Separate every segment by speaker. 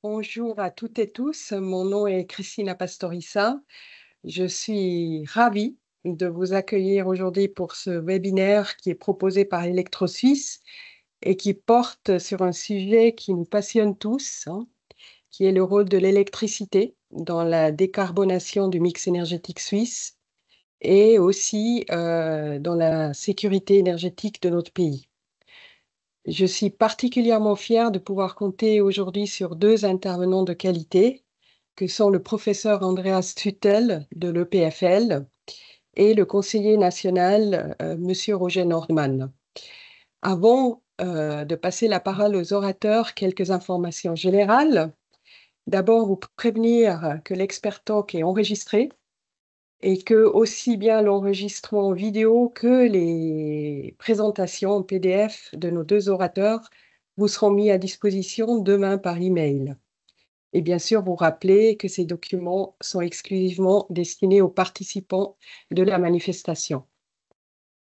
Speaker 1: Bonjour à toutes et tous, mon nom est Christina Pastoriza. Je suis ravie de vous accueillir aujourd'hui pour ce webinaire qui est proposé par ElectroSuisse et qui porte sur un sujet qui nous passionne tous, qui est le rôle de l'électricité dans la décarbonation du mix énergétique suisse et aussi dans la sécurité énergétique de notre pays. Je suis particulièrement fière de pouvoir compter aujourd'hui sur deux intervenants de qualité, que sont le professeur Andreas Tuttel de l'EPFL et le conseiller national, Monsieur Roger Nordmann. Avant de passer la parole aux orateurs, quelques informations générales. D'abord, vous prévenir que l'expert talk est enregistré et que aussi bien l'enregistrement vidéo que les présentations en PDF de nos deux orateurs vous seront mis à disposition demain par email. Et bien sûr, vous rappeler que ces documents sont exclusivement destinés aux participants de la manifestation.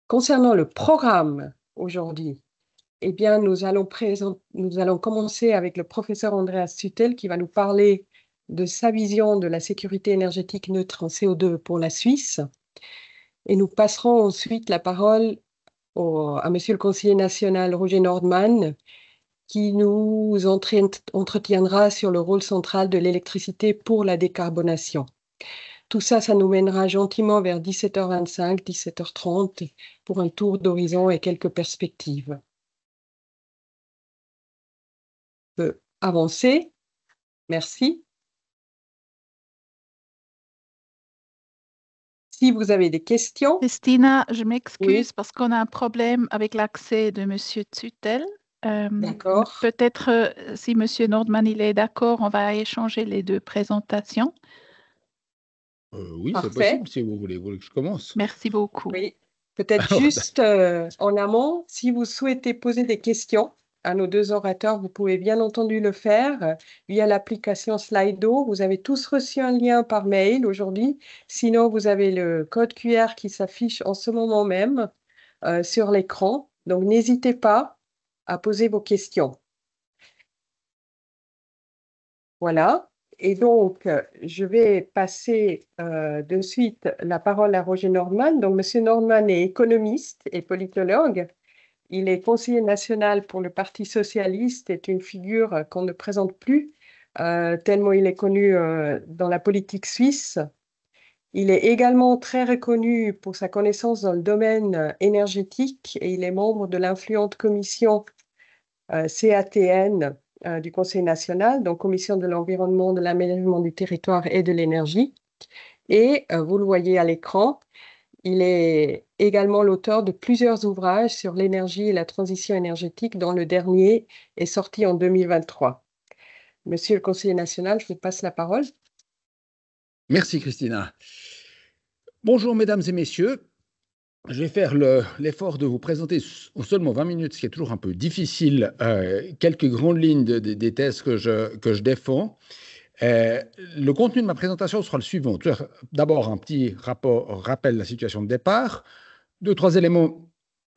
Speaker 1: Concernant le programme aujourd'hui, eh bien, nous allons commencer avec le professeur Andreas Tuttel qui va nous parler de sa vision de la sécurité énergétique neutre en CO2 pour la Suisse. Et nous passerons ensuite la parole à Monsieur le conseiller national Roger Nordmann, qui nous entretiendra sur le rôle central de l'électricité pour la décarbonation. Tout ça, ça nous mènera gentiment vers 17h25, 17h30 pour un tour d'horizon et quelques perspectives. On peut avancer. Merci. Si vous avez des questions.
Speaker 2: Christina, je m'excuse
Speaker 1: Oui.
Speaker 2: parce qu'on a un problème avec l'accès de M. Tuttel.
Speaker 1: D'accord.
Speaker 2: Peut-être, si M. Nordmann il est d'accord, on va échanger les deux présentations.
Speaker 3: Oui, c'est possible si vous voulez. Vous voulez que je commence?
Speaker 2: Merci beaucoup.
Speaker 1: Oui. Peut-être juste en amont, si vous souhaitez poser des questions à nos deux orateurs, vous pouvez bien entendu le faire via l'application Slido. Vous avez tous reçu un lien par mail aujourd'hui. Sinon, vous avez le code QR qui s'affiche en ce moment même sur l'écran. Donc, n'hésitez pas à poser vos questions. Voilà. Et donc, je vais passer de suite la parole à Roger Nordmann. Donc, Monsieur Nordmann est économiste et politologue. Il est conseiller national pour le Parti socialiste, est une figure qu'on ne présente plus, tellement il est connu dans la politique suisse. Il est également très reconnu pour sa connaissance dans le domaine énergétique et il est membre de l'influente commission CATN du Conseil national, donc Commission de l'environnement, de l'aménagement du territoire et de l'énergie. Et vous le voyez à l'écran, il est également l'auteur de plusieurs ouvrages sur l'énergie et la transition énergétique, dont le dernier est sorti en 2023. Monsieur le conseiller national, je vous passe la parole.
Speaker 3: Merci Christina. Bonjour mesdames et messieurs. Je vais faire l'effort de vous présenter en seulement 20 minutes, ce qui est toujours un peu difficile, quelques grandes lignes des thèses que je défends. Le contenu de ma présentation sera le suivant. D'abord, un petit rappel de la situation de départ. 2-3 éléments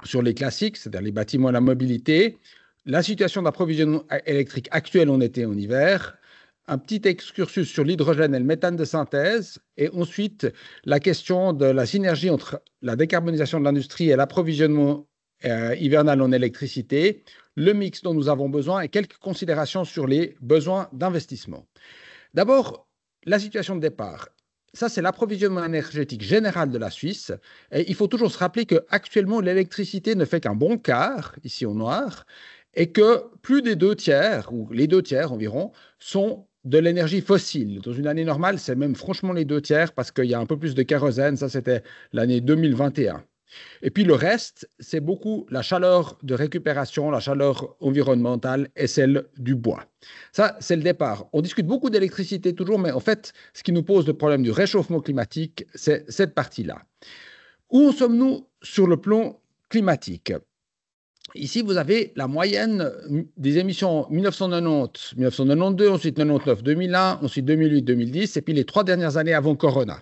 Speaker 3: sur les classiques, c'est-à-dire les bâtiments et la mobilité. La situation d'approvisionnement électrique actuelle en été et en hiver. Un petit excursus sur l'hydrogène et le méthane de synthèse, et ensuite la question de la synergie entre la décarbonisation de l'industrie et l'approvisionnement hivernal en électricité, le mix dont nous avons besoin et quelques considérations sur les besoins d'investissement. D'abord, la situation de départ. Ça, c'est l'approvisionnement énergétique général de la Suisse. Et il faut toujours se rappeler qu'actuellement, l'électricité ne fait qu'un bon quart, ici au noir, et que plus des 2/3, ou les 2/3 environ, sont de l'énergie fossile. Dans une année normale, c'est même franchement les 2/3 parce qu'il y a un peu plus de kérosène. Ça, c'était l'année 2021. Et puis le reste, c'est beaucoup la chaleur de récupération, la chaleur environnementale et celle du bois. Ça, c'est le départ. On discute beaucoup d'électricité toujours, mais en fait, ce qui nous pose le problème du réchauffement climatique, c'est cette partie-là. Où en sommes-nous sur le plan climatique ? Ici, vous avez la moyenne des émissions 1990, 1992, ensuite 99, 2001, ensuite 2008, 2010, et puis les 3 dernières années avant Corona.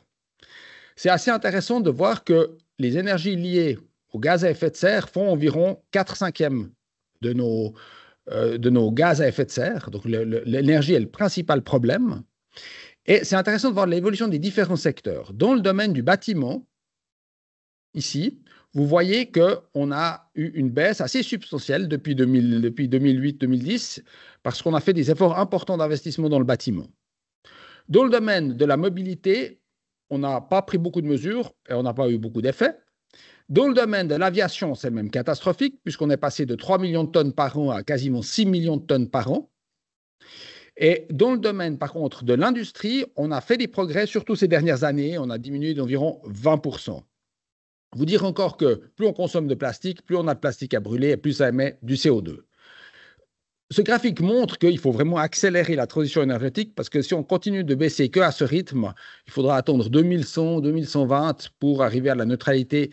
Speaker 3: C'est assez intéressant de voir que les énergies liées au gaz à effet de serre font environ 4/5 de nos de nos gaz à effet de serre. Donc l'énergie est le principal problème. Et c'est intéressant de voir l'évolution des différents secteurs. Dans le domaine du bâtiment, ici, vous voyez qu'on a eu une baisse assez substantielle depuis 2008-2010 parce qu'on a fait des efforts importants d'investissement dans le bâtiment. Dans le domaine de la mobilité, on n'a pas pris beaucoup de mesures et on n'a pas eu beaucoup d'effets. Dans le domaine de l'aviation, c'est même catastrophique puisqu'on est passé de 3 millions de tonnes par an à quasiment 6 millions de tonnes par an. Et dans le domaine, par contre, de l'industrie, on a fait des progrès, surtout ces dernières années. On a diminué d'environ 20%. Vous dire encore que plus on consomme de plastique, plus on a de plastique à brûler et plus ça émet du CO2. Ce graphique montre qu'il faut vraiment accélérer la transition énergétique parce que si on continue de baisser que à ce rythme, il faudra attendre 2100, 2120 pour arriver à la neutralité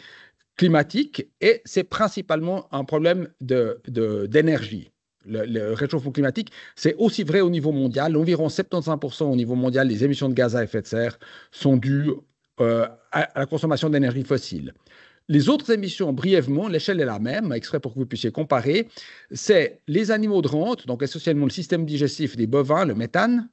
Speaker 3: climatique et c'est principalement un problème d'énergie. Le réchauffement climatique, c'est aussi vrai au niveau mondial. Environ 75% au niveau mondial des émissions de gaz à effet de serre sont dues à la consommation d'énergie fossile. Les autres émissions, brièvement, l'échelle est la même, exprès pour que vous puissiez comparer. C'est les animaux de rente, donc essentiellement le système digestif des bovins, le méthane.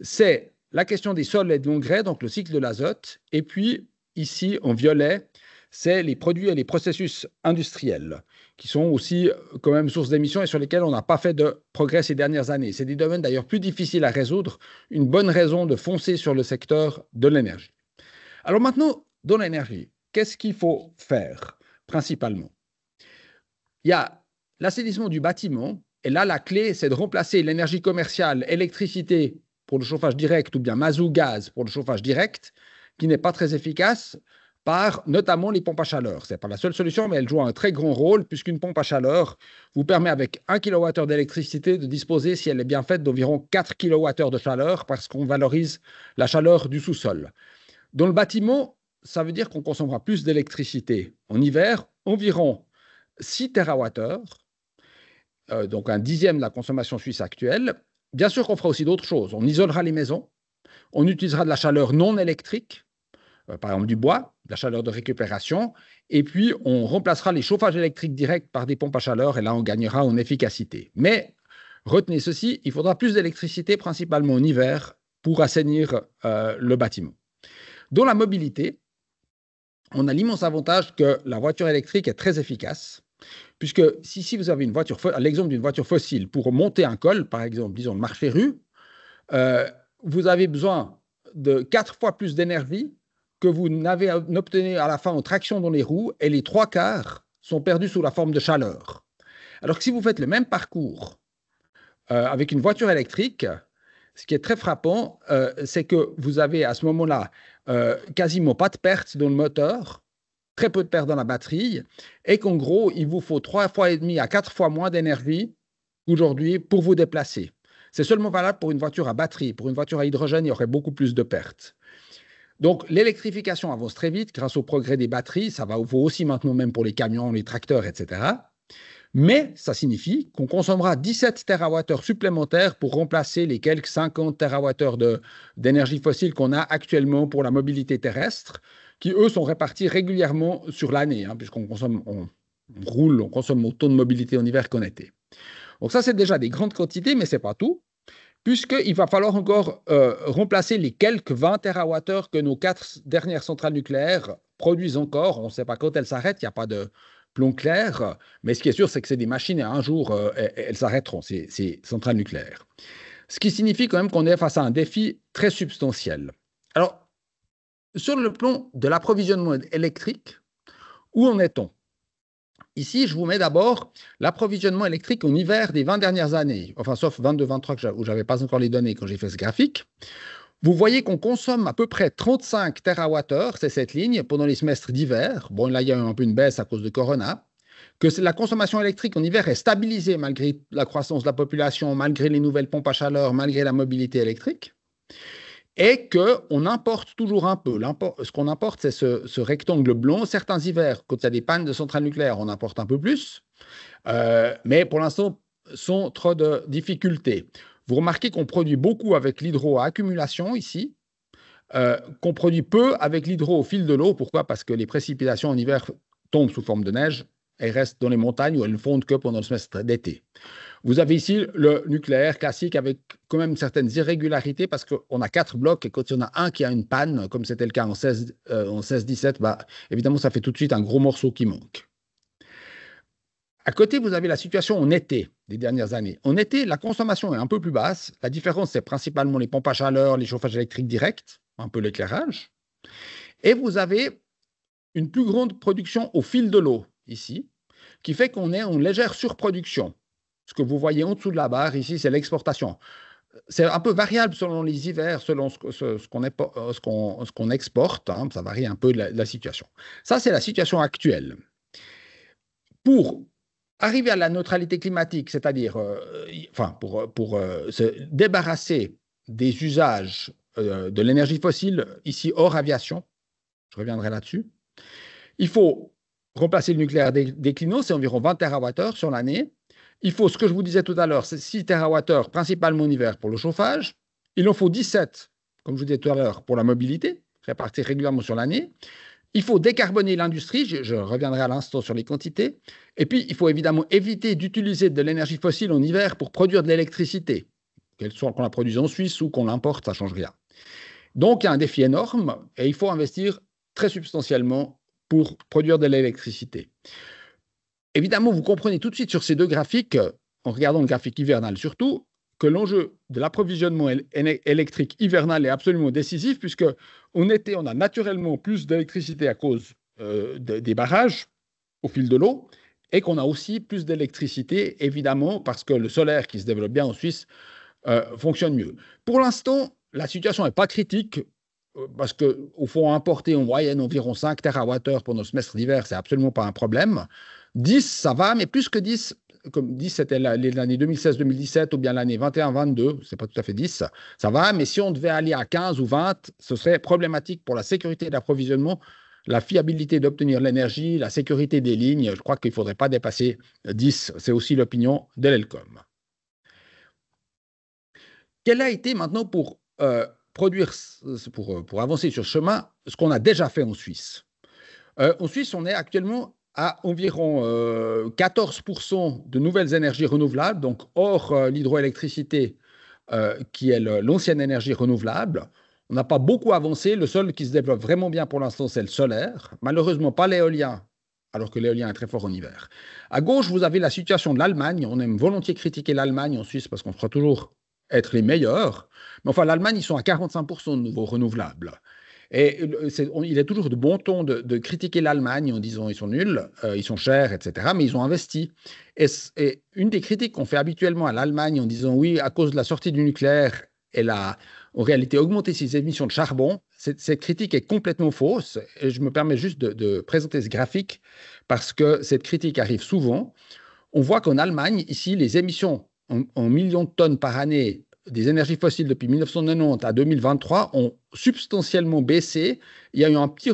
Speaker 3: C'est la question des sols et de l'engrais, donc le cycle de l'azote. Et puis, ici, en violet, c'est les produits et les processus industriels qui sont aussi quand même source d'émissions et sur lesquels on n'a pas fait de progrès ces dernières années. C'est des domaines d'ailleurs plus difficiles à résoudre, une bonne raison de foncer sur le secteur de l'énergie. Alors maintenant, dans l'énergie, qu'est-ce qu'il faut faire principalement? Il y a l'assainissement du bâtiment et là, la clé, c'est de remplacer l'énergie commerciale, électricité pour le chauffage direct ou bien mazout gaz pour le chauffage direct, qui n'est pas très efficace, par notamment les pompes à chaleur. Ce n'est pas la seule solution, mais elle joue un très grand rôle puisqu'une pompe à chaleur vous permet avec 1 kWh d'électricité de disposer, si elle est bien faite, d'environ 4 kWh de chaleur parce qu'on valorise la chaleur du sous-sol. Dans le bâtiment, ça veut dire qu'on consommera plus d'électricité. En hiver, environ 6 TWh, donc un dixième de la consommation suisse actuelle. Bien sûr qu'on fera aussi d'autres choses. On isolera les maisons, on utilisera de la chaleur non électrique, par exemple du bois, de la chaleur de récupération, et puis on remplacera les chauffages électriques directs par des pompes à chaleur, et là on gagnera en efficacité. Mais retenez ceci, il faudra plus d'électricité, principalement en hiver, pour assainir le bâtiment. Dans la mobilité, on a l'immense avantage que la voiture électrique est très efficace, puisque si vous avez une voiture, l'exemple d'une voiture fossile, pour monter un col, par exemple, disons le Marche-Férue, vous avez besoin de 4 fois plus d'énergie que vous n'obtenez à la fin en traction dans les roues, et les 3/4 sont perdus sous la forme de chaleur. Alors que si vous faites le même parcours avec une voiture électrique, ce qui est très frappant, c'est que vous avez à ce moment-là quasiment pas de perte dans le moteur, très peu de pertes dans la batterie, et qu'en gros, il vous faut 3,5 fois à 4 fois moins d'énergie qu'aujourd'hui pour vous déplacer. C'est seulement valable pour une voiture à batterie. Pour une voiture à hydrogène, il y aurait beaucoup plus de pertes. Donc, l'électrification avance très vite grâce au progrès des batteries. Ça vaut aussi maintenant même pour les camions, les tracteurs, etc. Mais ça signifie qu'on consommera 17 TWh supplémentaires pour remplacer les quelques 50 TWh d'énergie fossile qu'on a actuellement pour la mobilité terrestre, qui, eux, sont répartis régulièrement sur l'année, puisqu'on consomme, on consomme autant de mobilité en hiver qu'en été. Donc ça, c'est déjà des grandes quantités, mais ce n'est pas tout, puisqu'il va falloir encore remplacer les quelques 20 TWh que nos 4 dernières centrales nucléaires produisent encore. On ne sait pas quand elles s'arrêtent, il n'y a pas de plomb clair, mais ce qui est sûr, c'est que c'est des machines et un jour, elles s'arrêteront, ces centrales nucléaires. Ce qui signifie quand même qu'on est face à un défi très substantiel. Alors, sur le plan de l'approvisionnement électrique, où en est-on? Ici, je vous mets d'abord l'approvisionnement électrique en hiver des 20 dernières années, enfin sauf 22-23 où je n'avais pas encore les données quand j'ai fait ce graphique. Vous voyez qu'on consomme à peu près 35 TWh, c'est cette ligne, pendant les semestres d'hiver. Bon, là, il y a eu un peu une baisse à cause de Corona. Que la consommation électrique en hiver est stabilisée malgré la croissance de la population, malgré les nouvelles pompes à chaleur, malgré la mobilité électrique. Et qu'on importe toujours un peu. Ce qu'on importe, c'est ce rectangle blanc. Certains hivers, quand il y a des pannes de centrales nucléaires, on importe un peu plus. Mais pour l'instant, sans trop de difficultés. Vous remarquez qu'on produit beaucoup avec l'hydro à accumulation ici, qu'on produit peu avec l'hydro au fil de l'eau. Pourquoi? Parce que les précipitations en hiver tombent sous forme de neige elles restent dans les montagnes où elles ne fondent que pendant le semestre d'été. Vous avez ici le nucléaire classique avec quand même certaines irrégularités parce qu'on a 4 blocs et quand il y en a un qui a une panne, comme c'était le cas en 16-17, évidemment, ça fait tout de suite un gros morceau qui manque. À côté, vous avez la situation en été des dernières années. En été, la consommation est un peu plus basse. La différence, c'est principalement les pompes à chaleur, les chauffages électriques directs, un peu l'éclairage. Et vous avez une plus grande production au fil de l'eau ici, qui fait qu'on est en légère surproduction. Ce que vous voyez en dessous de la barre, ici, c'est l'exportation. C'est un peu variable selon les hivers, selon ce qu'on exporte. Hein, ça varie un peu de la situation. Ça, c'est la situation actuelle. Pour arriver à la neutralité climatique, c'est-à-dire pour se débarrasser des usages de l'énergie fossile, ici hors aviation, je reviendrai là-dessus, il faut remplacer le nucléaire déclinant, c'est environ 20 TWh sur l'année. Il faut, ce que je vous disais tout à l'heure, c'est 6 TWh principalement en hiver pour le chauffage. Il en faut 17, comme je vous disais tout à l'heure, pour la mobilité, répartie régulièrement sur l'année. Il faut décarboner l'industrie, je reviendrai à l'instant sur les quantités. Et puis, il faut évidemment éviter d'utiliser de l'énergie fossile en hiver pour produire de l'électricité. Qu'elle soit qu'on la produise en Suisse ou qu'on l'importe, ça ne change rien. Donc, il y a un défi énorme et il faut investir très substantiellement pour produire de l'électricité. Évidemment, vous comprenez tout de suite sur ces deux graphiques, en regardant le graphique hivernal surtout, que l'enjeu de l'approvisionnement électrique hivernal est absolument décisif, puisque en été, on a naturellement plus d'électricité à cause des barrages au fil de l'eau, et qu'on a aussi plus d'électricité, évidemment, parce que le solaire qui se développe bien en Suisse fonctionne mieux. Pour l'instant, la situation n'est pas critique, parce qu'au fond, importer en moyenne environ 5 TWh pendant le semestre d'hiver, c'est absolument pas un problème. 10, ça va, mais plus que 10, comme 10, c'était l'année 2016-2017 ou bien l'année 21-22, c'est pas tout à fait 10, ça va, mais si on devait aller à 15 ou 20, ce serait problématique pour la sécurité d'approvisionnement, la fiabilité d'obtenir l'énergie, la sécurité des lignes. Je crois qu'il ne faudrait pas dépasser 10, c'est aussi l'opinion de l'ELCOM. Quelle a été maintenant pour avancer sur ce chemin, ce qu'on a déjà fait en Suisse. En Suisse, on est actuellement à environ 14% de nouvelles énergies renouvelables, donc hors l'hydroélectricité, qui est l'ancienne énergie renouvelable. On n'a pas beaucoup avancé. Le seul qui se développe vraiment bien pour l'instant, c'est le solaire. Malheureusement, pas l'éolien, alors que l'éolien est très fort en hiver. À gauche, vous avez la situation de l'Allemagne. On aime volontiers critiquer l'Allemagne en Suisse parce qu'on croit toujours être les meilleurs. Mais enfin, l'Allemagne, ils sont à 45% de nouveaux renouvelables. Et il est toujours de bon ton de critiquer l'Allemagne en disant ils sont nuls, ils sont chers, etc. Mais ils ont investi. Et une des critiques qu'on fait habituellement à l'Allemagne en disant oui, à cause de la sortie du nucléaire, elle a en réalité augmenté ses émissions de charbon. Cette critique est complètement fausse. Et je me permets juste de présenter ce graphique parce que cette critique arrive souvent. On voit qu'en Allemagne, ici, les émissions en millions de tonnes par année des énergies fossiles depuis 1990 à 2023 ont substantiellement baissé. Il y a eu un petit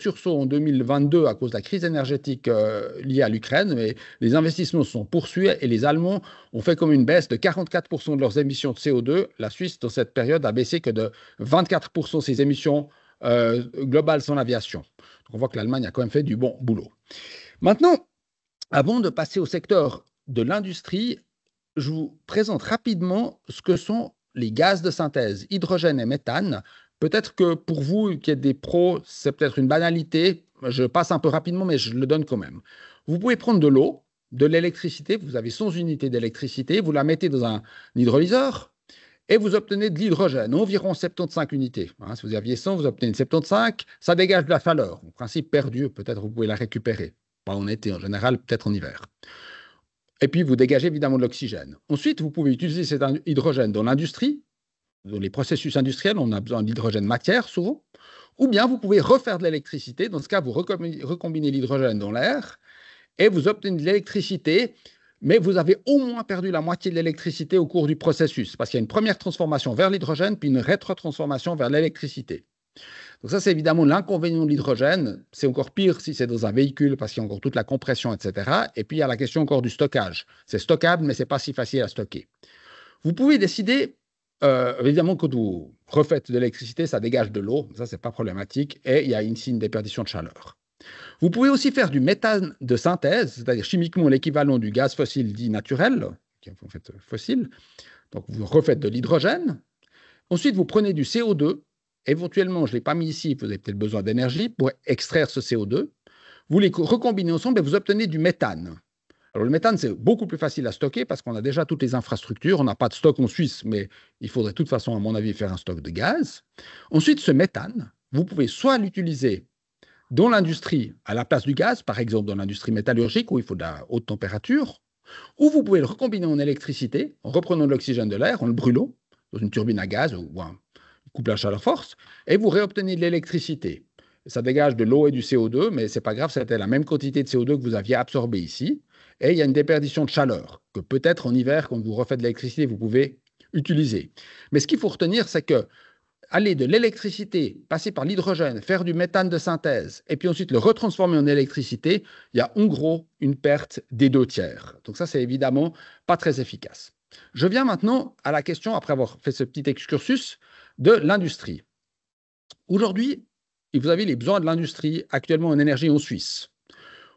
Speaker 3: sursaut en 2022 à cause de la crise énergétique liée à l'Ukraine, mais les investissements sont poursuivis et les Allemands ont fait comme une baisse de 44% de leurs émissions de CO2. La Suisse, dans cette période, a baissé que de 24% ses émissions globales sans aviation. Donc on voit que l'Allemagne a quand même fait du bon boulot. Maintenant, avant de passer au secteur de l'industrie, je vous présente rapidement ce que sont les gaz de synthèse, hydrogène et méthane. Peut-être que pour vous qui êtes des pros, c'est peut-être une banalité. Je passe un peu rapidement, mais je le donne quand même. Vous pouvez prendre de l'eau, de l'électricité. Vous avez 100 unités d'électricité. Vous la mettez dans un hydrolyseur et vous obtenez de l'hydrogène, environ 75 unités. Si vous aviez 100, vous obtenez 75. Ça dégage de la chaleur. En principe perdu, peut-être vous pouvez la récupérer. Pas en été en général, peut-être en hiver. Et puis, vous dégagez évidemment de l'oxygène. Ensuite, vous pouvez utiliser cet hydrogène dans l'industrie, dans les processus industriels, on a besoin d'hydrogène matière souvent, ou bien vous pouvez refaire de l'électricité. Dans ce cas, vous recombinez l'hydrogène dans l'air et vous obtenez de l'électricité, mais vous avez au moins perdu la moitié de l'électricité au cours du processus, parce qu'il y a une première transformation vers l'hydrogène, puis une rétrotransformation vers l'électricité. Donc ça, c'est évidemment l'inconvénient de l'hydrogène. C'est encore pire si c'est dans un véhicule parce qu'il y a encore toute la compression, etc. Et puis, il y a la question encore du stockage. C'est stockable, mais ce n'est pas si facile à stocker. Vous pouvez décider, évidemment, quand vous refaites de l'électricité, ça dégage de l'eau. Ça, ce n'est pas problématique. Et il y a ici une déperdition de chaleur. Vous pouvez aussi faire du méthane de synthèse, c'est-à-dire chimiquement l'équivalent du gaz fossile dit naturel, qui est en fait fossile. Donc vous refaites de l'hydrogène. Ensuite, vous prenez du CO2. Éventuellement, je ne l'ai pas mis ici, vous avez peut-être besoin d'énergie pour extraire ce CO2. Vous les recombinez ensemble et vous obtenez du méthane. Alors le méthane, c'est beaucoup plus facile à stocker parce qu'on a déjà toutes les infrastructures. On n'a pas de stock en Suisse, mais il faudrait de toute façon, à mon avis, faire un stock de gaz. Ensuite, ce méthane, vous pouvez soit l'utiliser dans l'industrie à la place du gaz, par exemple dans l'industrie métallurgique où il faut de la haute température, ou vous pouvez le recombiner en électricité en reprenant de l'oxygène de l'air, en le brûlant dans une turbine à gaz ou un couple à chaleur-force, et vous réobtenez de l'électricité. Ça dégage de l'eau et du CO2, mais ce n'est pas grave, c'était la même quantité de CO2 que vous aviez absorbé ici. Et il y a une déperdition de chaleur que peut-être en hiver, quand vous refaites de l'électricité, vous pouvez utiliser. Mais ce qu'il faut retenir, c'est que aller de l'électricité, passer par l'hydrogène, faire du méthane de synthèse, et puis ensuite le retransformer en électricité, il y a en gros une perte des 2/3. Donc ça, c'est évidemment pas très efficace. Je viens maintenant à la question, après avoir fait ce petit excursus, de l'industrie. Aujourd'hui, vous avez les besoins de l'industrie actuellement en énergie en Suisse.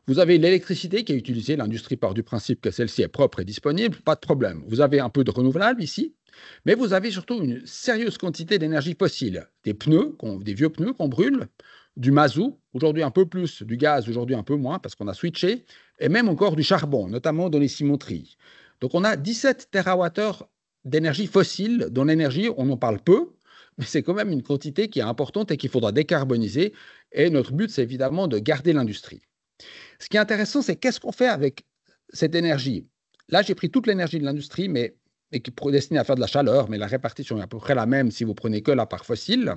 Speaker 3: Vous avez l'électricité qui est utilisée, l'industrie part du principe que celle-ci est propre et disponible, pas de problème. Vous avez un peu de renouvelable ici, mais vous avez surtout une sérieuse quantité d'énergie fossile. Des pneus, des vieux pneus qu'on brûle, du mazout, aujourd'hui un peu plus, du gaz, aujourd'hui un peu moins parce qu'on a switché, et même encore du charbon, notamment dans les cimenteries. Donc on a 17 TWh d'énergie fossile. Dans l'énergie, on en parle peu, mais c'est quand même une quantité qui est importante et qu'il faudra décarboniser. Et notre but, c'est évidemment de garder l'industrie. Ce qui est intéressant, c'est qu'est-ce qu'on fait avec cette énergie. Là, j'ai pris toute l'énergie de l'industrie, mais qui est destinée à faire de la chaleur, mais la répartition est à peu près la même si vous prenez que la part fossile.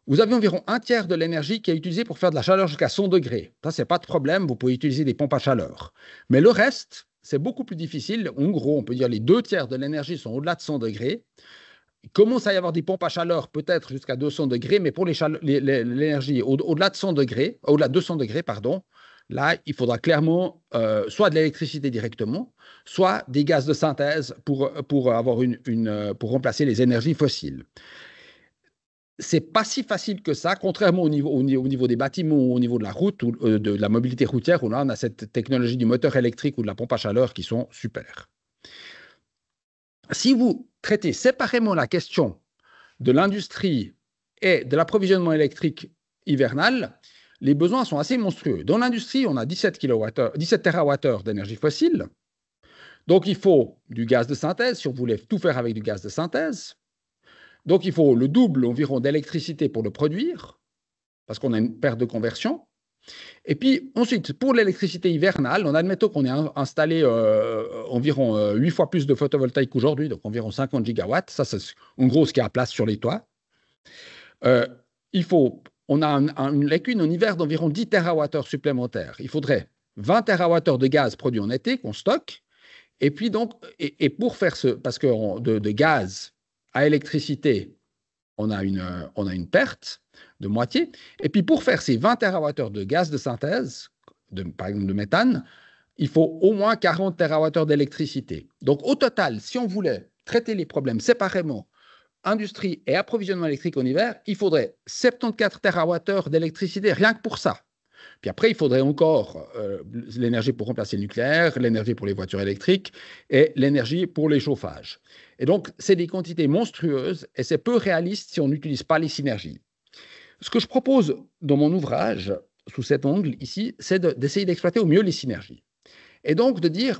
Speaker 3: Vous avez environ 1/3 de l'énergie qui est utilisée pour faire de la chaleur jusqu'à 100 degrés. Ça, c'est pas de problème, vous pouvez utiliser des pompes à chaleur. Mais le reste, c'est beaucoup plus difficile. En gros, on peut dire les 2/3 de l'énergie sont au-delà de 100 degrés. Il commence à y avoir des pompes à chaleur, peut-être jusqu'à 200 degrés, mais pour l'énergie au-delà de 100 degrés, au-delà de 200 degrés, pardon, là, il faudra clairement soit de l'électricité directement, soit des gaz de synthèse pour remplacer les énergies fossiles. C'est pas si facile que ça, contrairement au niveau des bâtiments ou au niveau de la route ou de la mobilité routière, où là, on a cette technologie du moteur électrique ou de la pompe à chaleur qui sont super. Si vous traitez séparément la question de l'industrie et de l'approvisionnement électrique hivernal, les besoins sont assez monstrueux. Dans l'industrie, on a 17 TWh d'énergie fossile. Donc, il faut du gaz de synthèse, si on voulait tout faire avec du gaz de synthèse. Donc, il faut le double environ d'électricité pour le produire, parce qu'on a une perte de conversion. Et puis, ensuite, pour l'électricité hivernale, admettons qu'on ait installé environ 8 fois plus de photovoltaïque qu'aujourd'hui, donc environ 50 gigawatts. Ça, c'est en gros ce qui est à place sur les toits. On a une lacune en hiver d'environ 10 TWh supplémentaires. Il faudrait 20 TWh de gaz produit en été qu'on stocke. Et puis donc, et pour faire parce que de gaz à électricité, on a une perte de moitié. Et puis pour faire ces 20 TWh de gaz de synthèse, par exemple de méthane, il faut au moins 40 TWh d'électricité. Donc au total, si on voulait traiter les problèmes séparément, industrie et approvisionnement électrique en hiver, il faudrait 74 TWh d'électricité rien que pour ça. Puis après, il faudrait encore l'énergie pour remplacer le nucléaire, l'énergie pour les voitures électriques et l'énergie pour les chauffages. Et donc, c'est des quantités monstrueuses et c'est peu réaliste si on n'utilise pas les synergies. Ce que je propose dans mon ouvrage, sous cet angle ici, c'est d'essayer d'exploiter au mieux les synergies. Et donc de dire,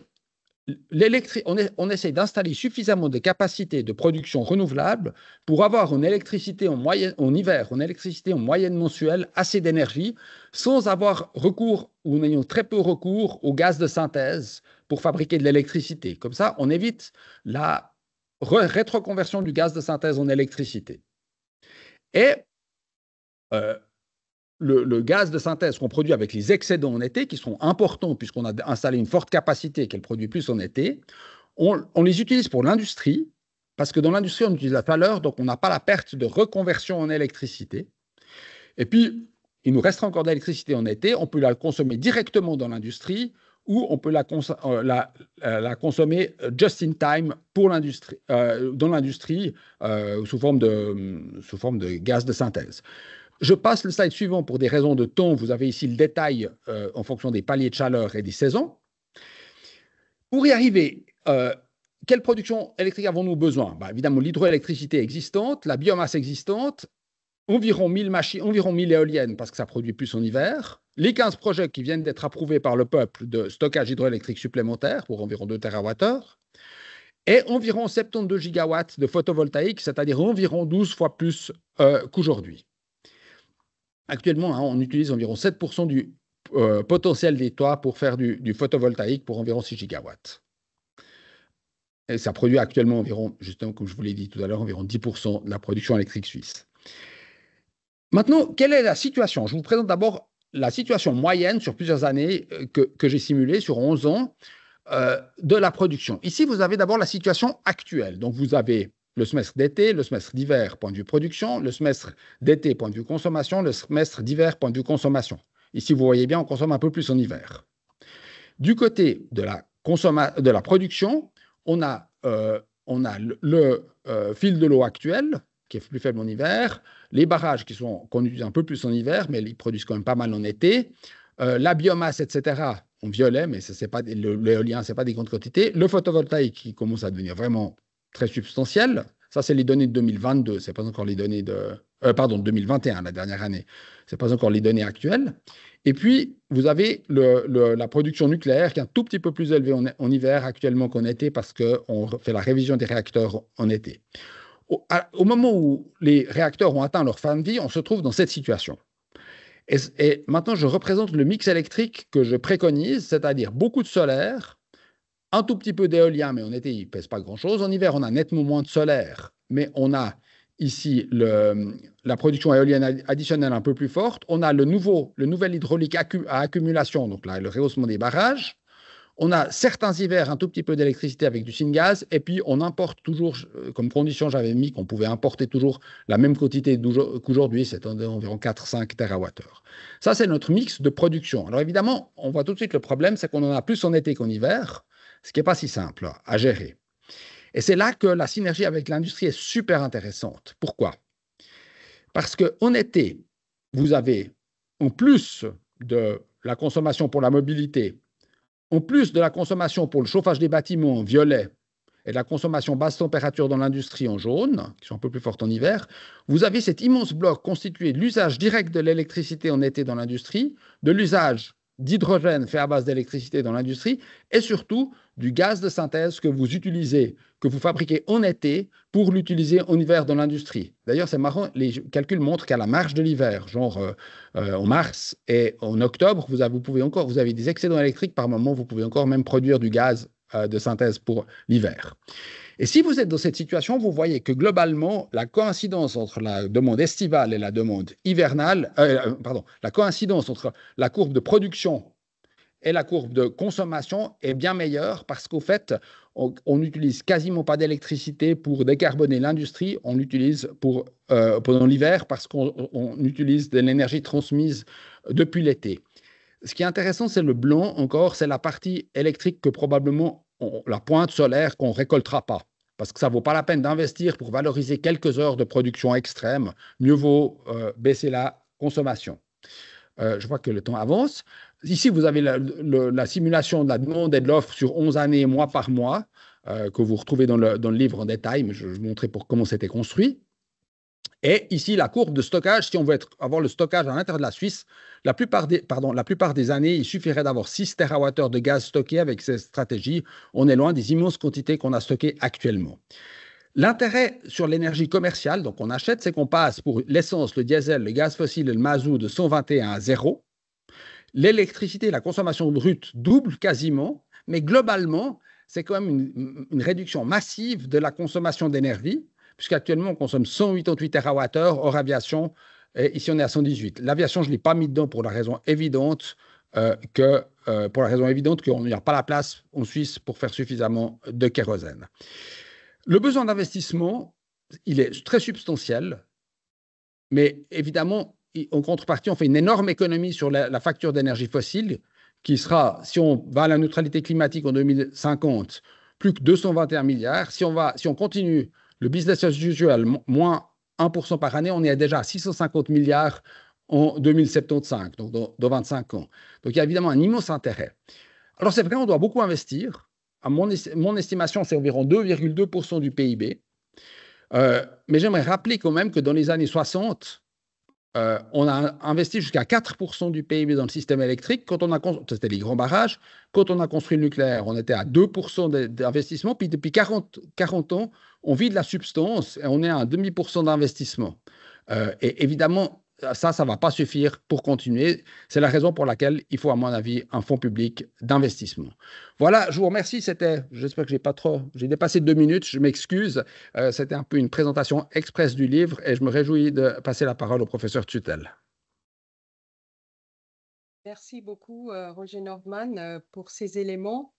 Speaker 3: on essaye d'installer suffisamment de capacités de production renouvelable pour avoir une électricité en hiver, une électricité en moyenne mensuelle, assez d'énergie, sans avoir recours ou en ayant très peu recours au gaz de synthèse pour fabriquer de l'électricité. Comme ça, on évite la rétroconversion du gaz de synthèse en électricité. Et le gaz de synthèse qu'on produit avec les excédents en été, qui sont importants puisqu'on a installé une forte capacité qu'elle produit plus en été, on les utilise pour l'industrie, parce que dans l'industrie, on utilise la chaleur, donc on n'a pas la perte de reconversion en électricité. Et puis, il nous restera encore de l'électricité en été, on peut la consommer directement dans l'industrie ou on peut la consommer just in time pour l'industrie, dans l'industrie sous forme de gaz de synthèse. Je passe le slide suivant pour des raisons de temps. Vous avez ici le détail en fonction des paliers de chaleur et des saisons. Pour y arriver, quelle production électrique avons-nous besoin? Évidemment, l'hydroélectricité existante, la biomasse existante, environ 1000 machines, environ 1000 éoliennes parce que ça produit plus en hiver, les 15 projets qui viennent d'être approuvés par le peuple de stockage hydroélectrique supplémentaire pour environ 2 TWh, et environ 72 gigawatts de photovoltaïque, c'est-à-dire environ 12 fois plus qu'aujourd'hui. Actuellement, on utilise environ 7% du potentiel des toits pour faire du photovoltaïque pour environ 6 gigawatts. Et ça produit actuellement environ, justement, comme je vous l'ai dit tout à l'heure, environ 10% de la production électrique suisse. Maintenant, quelle est la situation? Je vous présente d'abord la situation moyenne sur plusieurs années que j'ai simulée sur 11 ans de la production. Ici, vous avez d'abord la situation actuelle. Donc, vous avez le semestre d'été, le semestre d'hiver, point de vue production, le semestre d'été, point de vue consommation, le semestre d'hiver, point de vue consommation. Ici, vous voyez bien, on consomme un peu plus en hiver. Du côté de la production, on a le fil de l'eau actuel, qui est plus faible en hiver, les barrages qu'on utilise un peu plus en hiver, mais ils produisent quand même pas mal en été, la biomasse, etc., en violet, mais l'éolien, ce n'est pas des grandes quantités, le photovoltaïque qui commence à devenir vraiment très substantiel, ça c'est les données de 2022, ce n'est pas encore les données de 2021, la dernière année, ce n'est pas encore les données actuelles. Et puis, vous avez la production nucléaire qui est un tout petit peu plus élevée en hiver actuellement qu'en été parce qu'on fait la révision des réacteurs en été. Au moment où les réacteurs ont atteint leur fin de vie, on se trouve dans cette situation. Et maintenant, je représente le mix électrique que je préconise, c'est-à-dire beaucoup de solaire, un tout petit peu d'éolien, mais en été, il ne pèse pas grand-chose. En hiver, on a nettement moins de solaire, mais on a ici la production éolienne additionnelle un peu plus forte. On a le nouvel hydraulique à accumulation, donc là, le rehaussement des barrages. On a certains hivers un tout petit peu d'électricité avec du syngas, et puis on importe toujours, comme condition, j'avais mis qu'on pouvait importer toujours la même quantité qu'aujourd'hui, c'est environ 4-5 TWh. Ça, c'est notre mix de production. Alors évidemment, on voit tout de suite le problème, c'est qu'on en a plus en été qu'en hiver, ce qui n'est pas si simple à gérer. Et c'est là que la synergie avec l'industrie est super intéressante. Pourquoi? Parce qu'en été, vous avez, en plus de la consommation pour la mobilité, en plus de la consommation pour le chauffage des bâtiments en violet et de la consommation basse température dans l'industrie en jaune, qui sont un peu plus fortes en hiver, vous avez cet immense bloc constitué de l'usage direct de l'électricité en été dans l'industrie, de l'usage d'hydrogène fait à base d'électricité dans l'industrie et surtout du gaz de synthèse que vous utilisez, que vous fabriquez en été pour l'utiliser en hiver dans l'industrie. D'ailleurs, c'est marrant, les calculs montrent qu'à la marge de l'hiver, genre en mars et en octobre, vous avez des excédents électriques par moment, vous pouvez encore même produire du gaz de synthèse pour l'hiver. Et si vous êtes dans cette situation, vous voyez que globalement, la coïncidence entre la demande estivale et la demande hivernale, la coïncidence entre la courbe de production et la courbe de consommation est bien meilleure parce qu'au fait, on n'utilise quasiment pas d'électricité pour décarboner l'industrie, on l'utilise pendant l'hiver parce qu'on utilise de l'énergie transmise depuis l'été. Ce qui est intéressant, c'est le blanc encore, c'est la partie électrique que probablement la pointe solaire qu'on ne récoltera pas. Parce que ça ne vaut pas la peine d'investir pour valoriser quelques heures de production extrême. Mieux vaut baisser la consommation. Je vois que le temps avance. Ici, vous avez la simulation de la demande et de l'offre sur 11 années, mois par mois, que vous retrouvez dans le livre en détail, mais je vais vous montrer comment c'était construit. Et ici, la courbe de stockage, si on veut avoir le stockage à l'intérieur de la Suisse, la plupart des années, il suffirait d'avoir 6 TWh de gaz stocké avec cette stratégie. On est loin des immenses quantités qu'on a stockées actuellement. L'intérêt sur l'énergie commerciale, donc on achète, c'est qu'on passe pour l'essence, le diesel, le gaz fossile et le mazout de 121 à 0. L'électricité, la consommation brute double quasiment, mais globalement, c'est quand même une réduction massive de la consommation d'énergie, puisqu'actuellement, on consomme 188 TWh hors aviation, et ici on est à 118. L'aviation, je ne l'ai pas mis dedans pour la raison évidente qu'on n'y a pas la place en Suisse pour faire suffisamment de kérosène. Le besoin d'investissement, il est très substantiel, mais évidemment, en contrepartie, on fait une énorme économie sur la facture d'énergie fossile, qui sera, si on va à la neutralité climatique en 2050, plus que 221 milliards. Si on continue le business as usual, moins 1% par année, on est déjà à 650 milliards en 2075, donc dans 25 ans. Donc il y a évidemment un immense intérêt. Alors c'est vrai, on doit beaucoup investir. À mon estimation, c'est environ 2,2% du PIB. Mais j'aimerais rappeler quand même que dans les années 60, on a investi jusqu'à 4% du PIB dans le système électrique. C'était les grands barrages. Quand on a construit le nucléaire, on était à 2% d'investissement. Puis depuis 40 ans, on vit de la substance et on est à un demi-% d'investissement. Et évidemment, ça ne va pas suffire pour continuer. C'est la raison pour laquelle il faut, à mon avis, un fonds public d'investissement. Voilà, je vous remercie. J'espère que j'ai dépassé 2 minutes. Je m'excuse. C'était un peu une présentation express du livre et je me réjouis de passer la parole au professeur Tutel.
Speaker 1: Merci beaucoup, Roger Nordman, pour ces éléments.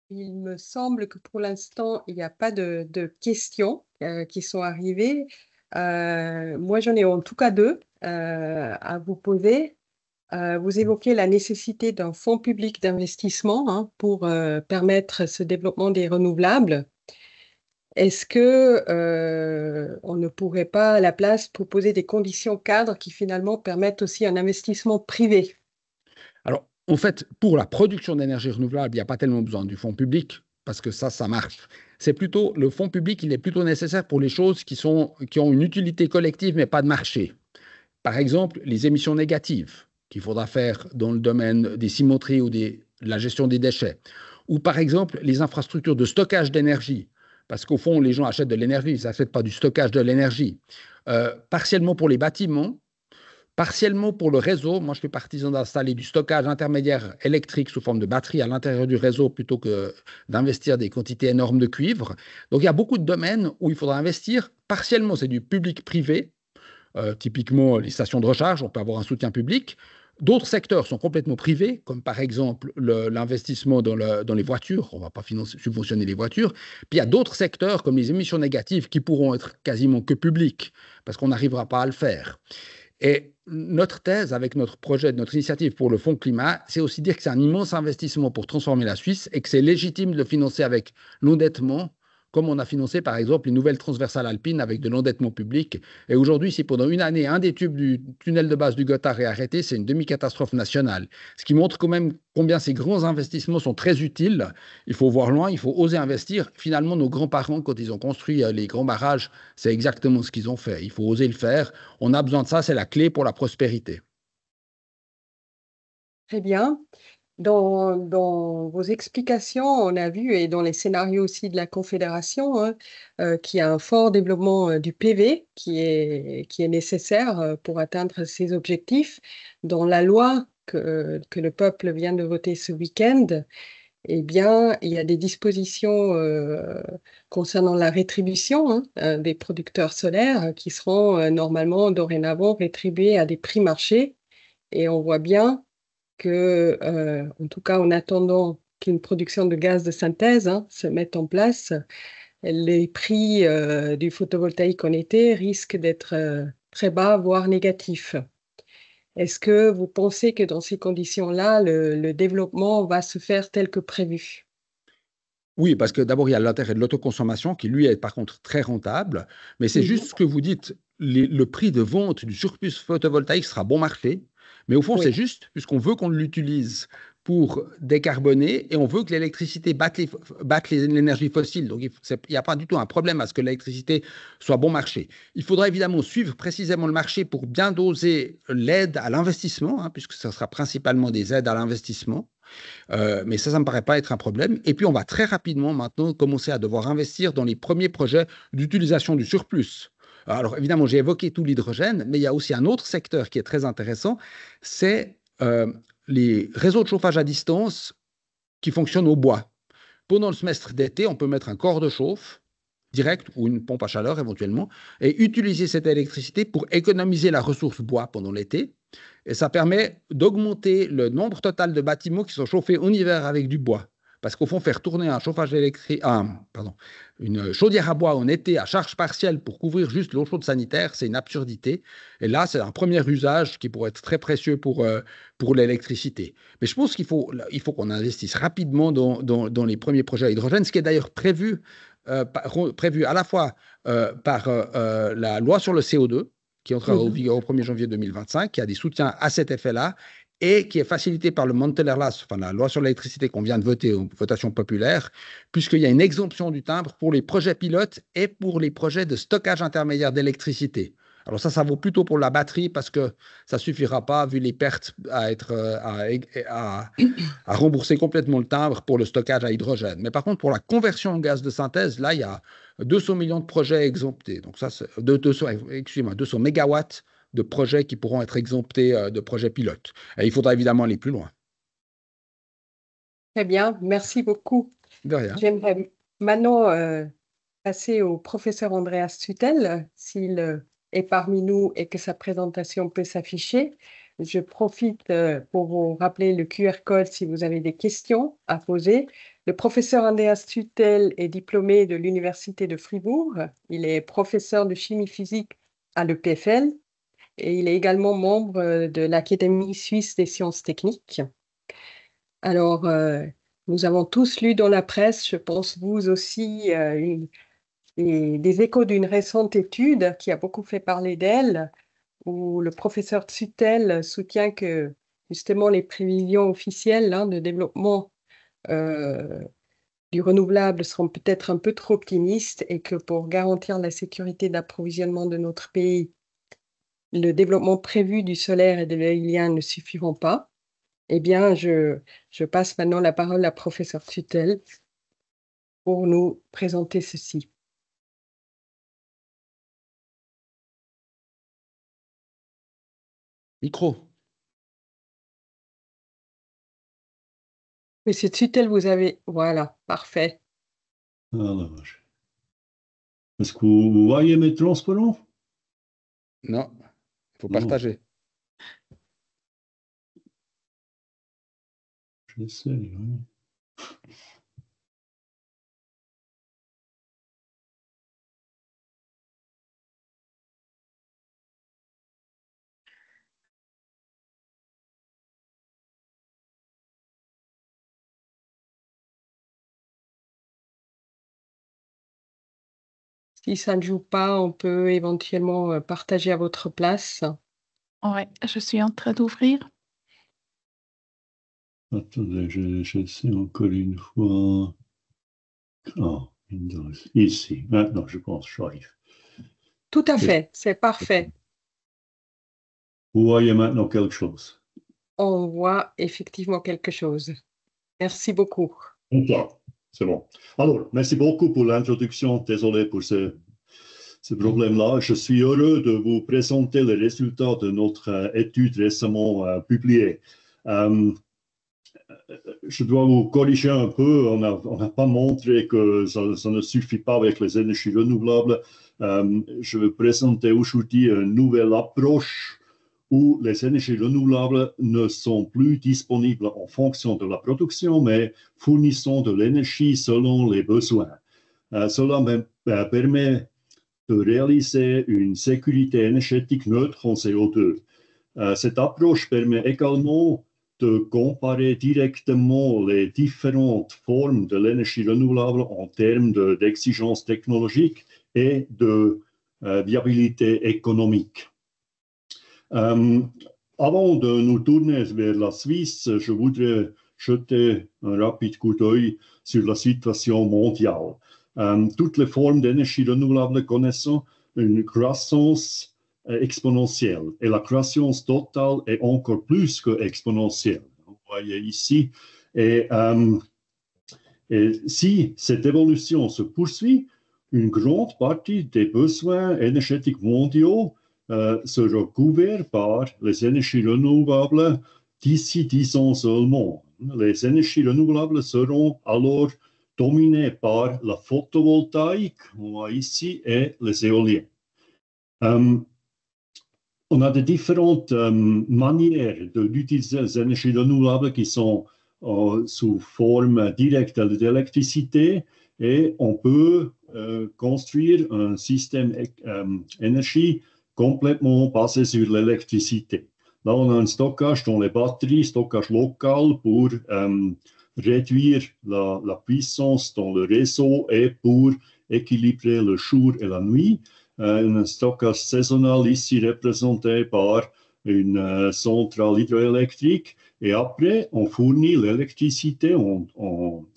Speaker 1: Il me semble que pour l'instant, il n'y a pas de questions qui sont arrivées. Moi, j'en ai en tout cas 2 à vous poser. Vous évoquez la nécessité d'un fonds public d'investissement pour permettre ce développement des renouvelables. Est-ce que on ne pourrait pas à la place proposer des conditions cadres qui finalement permettent aussi un investissement privé?
Speaker 3: Alors, en fait, pour la production d'énergie renouvelable, il n'y a pas tellement besoin du fonds public parce que ça marche. C'est plutôt le fonds public, il est plutôt nécessaire pour les choses qui ont une utilité collective mais pas de marché. Par exemple, les émissions négatives qu'il faudra faire dans le domaine des cimenteries ou de la gestion des déchets. Ou par exemple, les infrastructures de stockage d'énergie. Parce qu'au fond, les gens achètent de l'énergie, ils n'achètent pas du stockage de l'énergie. Partiellement pour les bâtiments, partiellement pour le réseau. Moi, je suis partisan d'installer du stockage intermédiaire électrique sous forme de batterie à l'intérieur du réseau plutôt que d'investir des quantités énormes de cuivre. Donc, il y a beaucoup de domaines où il faudra investir. Partiellement, c'est du public-privé. Typiquement, les stations de recharge, on peut avoir un soutien public. D'autres secteurs sont complètement privés, comme par exemple l'investissement dans les voitures. On ne va pas subventionner les voitures. Puis il y a d'autres secteurs, comme les émissions négatives, qui pourront être quasiment que publics, parce qu'on n'arrivera pas à le faire. Et notre thèse, avec notre projet, notre initiative pour le Fonds climat, c'est aussi dire que c'est un immense investissement pour transformer la Suisse et que c'est légitime de le financer avec l'endettement, comme on a financé par exemple les nouvelles transversales alpines avec de l'endettement public. Et aujourd'hui, si pendant une année, un des tubes du tunnel de base du Gothard est arrêté, c'est une demi-catastrophe nationale. Ce qui montre quand même combien ces grands investissements sont très utiles. Il faut voir loin, il faut oser investir. Finalement, nos grands-parents, quand ils ont construit les grands barrages, c'est exactement ce qu'ils ont fait. Il faut oser le faire. On a besoin de ça, c'est la clé pour la prospérité.
Speaker 1: Très bien. Dans vos explications, on a vu, et dans les scénarios aussi de la Confédération, qu'il y a un fort développement du PV qui est nécessaire pour atteindre ces objectifs. Dans la loi que le peuple vient de voter ce week-end, eh bien, il y a des dispositions concernant la rétribution des producteurs solaires qui seront normalement dorénavant rétribués à des prix marchés. Et on voit bien que, en tout cas, en attendant qu'une production de gaz de synthèse se mette en place, les prix du photovoltaïque en été risquent d'être très bas, voire négatifs. Est-ce que vous pensez que dans ces conditions-là, le développement va se faire tel que prévu?
Speaker 3: Oui, parce que d'abord, il y a l'intérêt de l'autoconsommation qui, lui, est par contre très rentable. Mais c'est juste ce que vous dites, le prix de vente du surplus photovoltaïque sera bon marché. Mais au fond,
Speaker 1: Oui.
Speaker 3: c'est juste puisqu'on veut qu'on l'utilise pour décarboner et on veut que l'électricité batte l'énergie fossile. Donc, il n'y a pas du tout un problème à ce que l'électricité soit bon marché. Il faudra évidemment suivre précisément le marché pour bien doser l'aide à l'investissement, puisque ce sera principalement des aides à l'investissement. Mais ça ne me paraît pas être un problème. Et puis, on va très rapidement maintenant commencer à devoir investir dans les premiers projets d'utilisation du surplus. Alors, évidemment, j'ai évoqué tout l'hydrogène, mais il y a aussi un autre secteur qui est très intéressant, c'est les réseaux de chauffage à distance qui fonctionnent au bois. Pendant le semestre d'été, on peut mettre un corps de chauffe direct ou une pompe à chaleur éventuellement et utiliser cette électricité pour économiser la ressource bois pendant l'été. Et ça permet d'augmenter le nombre total de bâtiments qui sont chauffés en hiver avec du bois. Parce qu'au fond, faire tourner un chauffage électrique, une chaudière à bois en été à charge partielle pour couvrir juste l'eau chaude sanitaire, c'est une absurdité. Et là, c'est un premier usage qui pourrait être très précieux pour l'électricité. Mais je pense qu'il faut qu'on investisse rapidement dans les premiers projets à hydrogène, ce qui est d'ailleurs prévu prévues à la fois par la loi sur le CO2, qui entrera en vigueur au 1er janvier 2025, qui a des soutiens à cet effet-là, et qui est facilité par le Montelerlas, enfin la loi sur l'électricité qu'on vient de voter en votation populaire, puisqu'il y a une exemption du timbre pour les projets pilotes et pour les projets de stockage intermédiaire d'électricité. Alors ça vaut plutôt pour la batterie parce que ça ne suffira pas, vu les pertes, à rembourser complètement le timbre pour le stockage à hydrogène. Mais par contre, pour la conversion en gaz de synthèse, là, il y a 200 millions de projets exemptés. Donc ça, 200 mégawatts de projets qui pourront être exemptés de projets pilotes. Et il faudra évidemment aller plus loin.
Speaker 1: Très bien, merci beaucoup.
Speaker 3: De rien.
Speaker 1: J'aimerais maintenant passer au professeur Andreas Sutel, s'il est parmi nous et que sa présentation peut s'afficher. Je profite pour vous rappeler le QR code si vous avez des questions à poser. Le professeur Andreas Sutel est diplômé de l'Université de Fribourg. Il est professeur de chimie physique à l'EPFL et il est également membre de l'Académie suisse des sciences techniques. Alors, nous avons tous lu dans la presse, je pense vous aussi, des échos d'une récente étude qui a beaucoup fait parler d'elle, où le professeur Sutel soutient que justement les prévisions officielles de développement du renouvelable seront peut-être un peu trop optimistes et que pour garantir la sécurité d'approvisionnement de notre pays, le développement prévu du solaire et de l'éolien ne suffiront pas. Eh bien, je passe maintenant la parole à professeur Sutel pour nous présenter ceci.
Speaker 3: Micro.
Speaker 1: Monsieur Sutel, vous avez... Voilà, parfait.
Speaker 4: Alors, est-ce que vous voyez mes transparents?
Speaker 3: Non, il faut partager.
Speaker 4: J'essaie, oui.
Speaker 1: Si ça ne joue pas, on peut éventuellement partager à votre place.
Speaker 2: Oui, je suis en train d'ouvrir.
Speaker 4: Attendez, j'essaie encore une fois. Ah, ici. Maintenant, je pense que j'arrive.
Speaker 1: Tout à fait, c'est parfait.
Speaker 4: Vous voyez maintenant quelque chose?
Speaker 1: On voit effectivement quelque chose. Merci beaucoup.
Speaker 4: D'accord, c'est bon. Alors, merci beaucoup pour l'introduction. Désolé pour ce problème-là. Je suis heureux de vous présenter les résultats de notre étude récemment publiée. Je dois vous corriger un peu. On n'a pas montré que ça ne suffit pas avec les énergies renouvelables. Je vais présenter aujourd'hui une nouvelle approche où les énergies renouvelables ne sont plus disponibles en fonction de la production, mais fournissant de l'énergie selon les besoins. Cela permet de réaliser une sécurité énergétique neutre en CO2. Cette approche permet également de comparer directement les différentes formes de l'énergie renouvelable en termes d'exigences technologiques et de viabilité économique. Avant de nous tourner vers la Suisse, je voudrais jeter un rapide coup d'œil sur la situation mondiale. Toutes les formes d'énergie renouvelable connaissent une croissance exponentielle et la croissance totale est encore plus que exponentielle. Vous voyez ici. Et si cette évolution se poursuit, une grande partie des besoins énergétiques mondiaux sera couvert par les énergies renouvelables d'ici 10 ans seulement. Les énergies renouvelables seront alors dominées par la photovoltaïque, on voit ici, et les éoliennes. On a de différentes manières d'utiliser les énergies renouvelables qui sont sous forme directe d'électricité et on peut construire un système énergie complètement basé sur l'électricité. Là, on a un stockage dans les batteries, stockage local pour réduire la puissance dans le réseau et pour équilibrer le jour et la nuit. Un stockage saisonnal ici représenté par une centrale hydroélectrique. Et après, on fournit l'électricité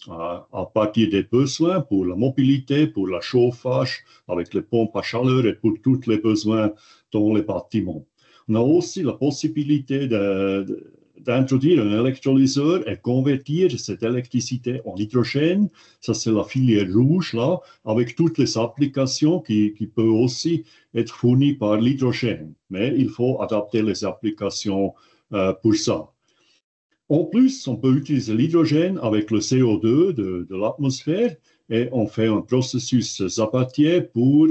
Speaker 4: à partir des besoins pour la mobilité, pour le chauffage, avec les pompes à chaleur et pour tous les besoins dans les bâtiments. On a aussi la possibilité d'introduire un électrolyseur et convertir cette électricité en hydrogène. Ça, c'est la filière rouge, là, avec toutes les applications qui peuvent aussi être fournies par l'hydrogène. Mais il faut adapter les applications pour ça. En plus, on peut utiliser l'hydrogène avec le CO2 de l'atmosphère et on fait un processus Sabatier pour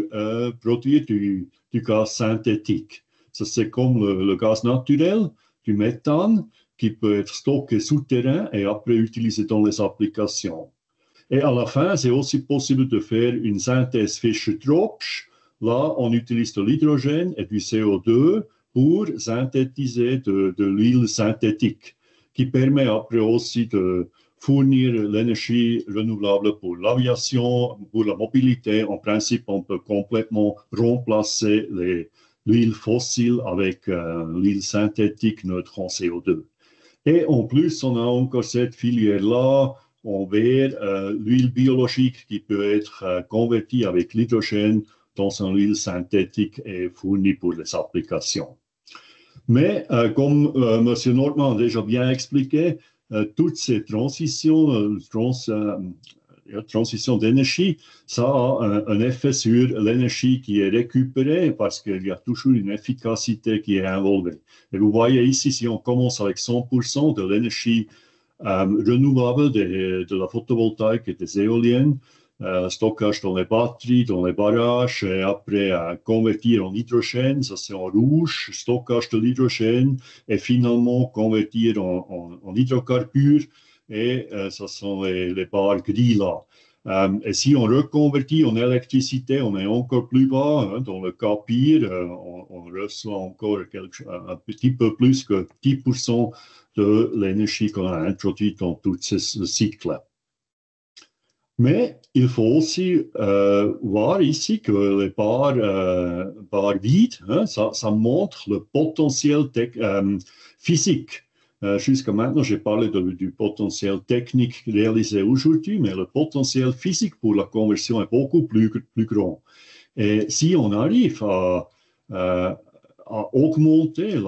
Speaker 4: produire du gaz synthétique. Ça, c'est comme le gaz naturel, du méthane, qui peut être stocké souterrain et après utilisé dans les applications. Et à la fin, c'est aussi possible de faire une synthèse Fischer-Tropsch. Là, on utilise de l'hydrogène et du CO2 pour synthétiser de l'huile synthétique, qui permet après aussi de fournir l'énergie renouvelable pour l'aviation, pour la mobilité. En principe, on peut complètement remplacer l'huile fossile avec l'huile synthétique neutre en CO2. Et en plus, on a encore cette filière-là envers l'huile biologique qui peut être convertie avec l'hydrogène dans une huile synthétique et fournie pour les applications. Mais comme M. Nordmann a déjà bien expliqué, toutes ces transitions d'énergie, ça a un effet sur l'énergie qui est récupérée parce qu'il y a toujours une efficacité qui est involvée. Et vous voyez ici, si on commence avec 100% de l'énergie renouvelable de la photovoltaïque et des éoliennes, stockage dans les batteries, dans les barrages, et après convertir en hydrogène, ça c'est en rouge, stockage de l'hydrogène, et finalement convertir en hydrocarbures, et ça sont les barres gris là. Et si on reconvertit en électricité, on est encore plus bas. Hein, dans le cas pire, on reçoit encore un petit peu plus que 10% de l'énergie qu'on a introduite dans tout ce cycle. Mais il faut aussi voir ici que les barres vides, hein, ça montre le potentiel physique. Jusqu'à maintenant, j'ai parlé du potentiel technique réalisé aujourd'hui, mais le potentiel physique pour la conversion est beaucoup plus grand. Et si on arrive à augmenter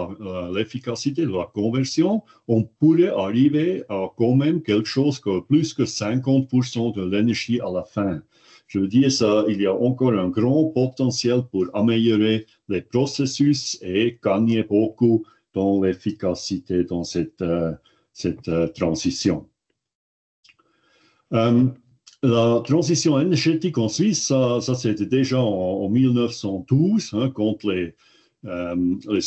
Speaker 4: l'efficacité de la conversion, on pourrait arriver à quand même quelque chose que plus que 50% de l'énergie à la fin. Je veux dire, il y a encore un grand potentiel pour améliorer les processus et gagner beaucoup dans l'efficacité dans cette transition. La transition énergétique en Suisse, ça c'était déjà en 1912, hein, quand les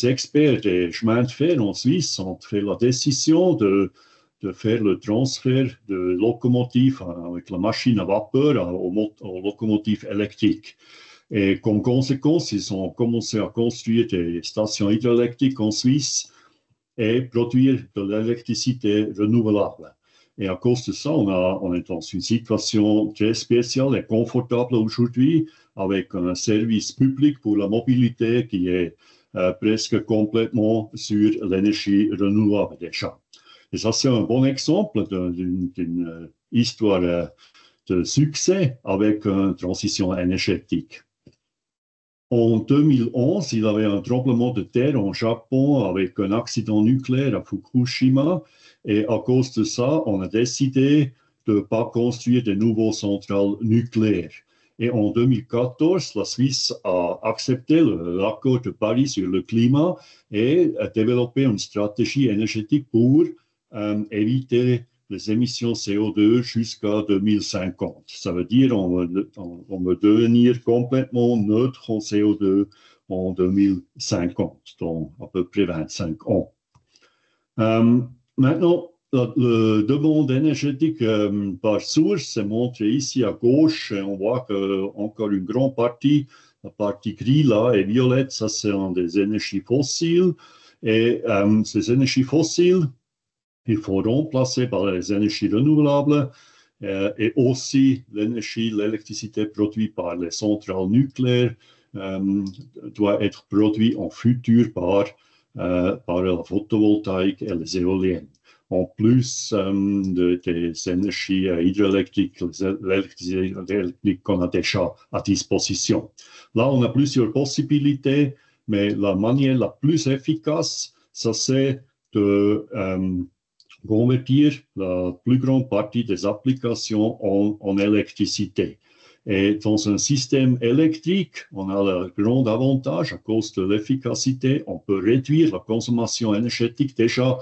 Speaker 4: experts des chemins de fer en Suisse ont fait la décision de faire le transfert de locomotives avec la machine à vapeur aux locomotives électriques. Et comme conséquence, ils ont commencé à construire des stations hydroélectriques en Suisse et produire de l'électricité renouvelable. Et à cause de ça, on est dans une situation très spéciale et confortable aujourd'hui avec un service public pour la mobilité qui est presque complètement sur l'énergie renouvelable déjà. Et ça, c'est un bon exemple d'une histoire de succès avec une transition énergétique. En 2011, il y avait un tremblement de terre en Japon avec un accident nucléaire à Fukushima. Et à cause de ça, on a décidé de ne pas construire de nouvelles centrales nucléaires. Et en 2014, la Suisse a accepté l'accord de Paris sur le climat et a développé une stratégie énergétique pour éviter les émissions CO2 jusqu'à 2050. Ça veut dire qu'on va devenir complètement neutre en CO2 en 2050, dans à peu près 25 ans. Maintenant, le demande énergétique par source est montré ici à gauche. Et on voit qu'encore une grande partie, la partie gris là et violette, ça c'est des énergies fossiles. Et ces énergies fossiles, Il faut remplacer par les énergies renouvelables et aussi l'électricité produite par les centrales nucléaires doit être produite en futur par la photovoltaïque et les éoliennes. En plus des énergies hydroélectriques, l'électricité électrique qu'on a déjà à disposition. Là, on a plusieurs possibilités, mais la manière la plus efficace, ça c'est de convertir la plus grande partie des applications en électricité. Et dans un système électrique, on a le grand avantage à cause de l'efficacité, on peut réduire la consommation énergétique déjà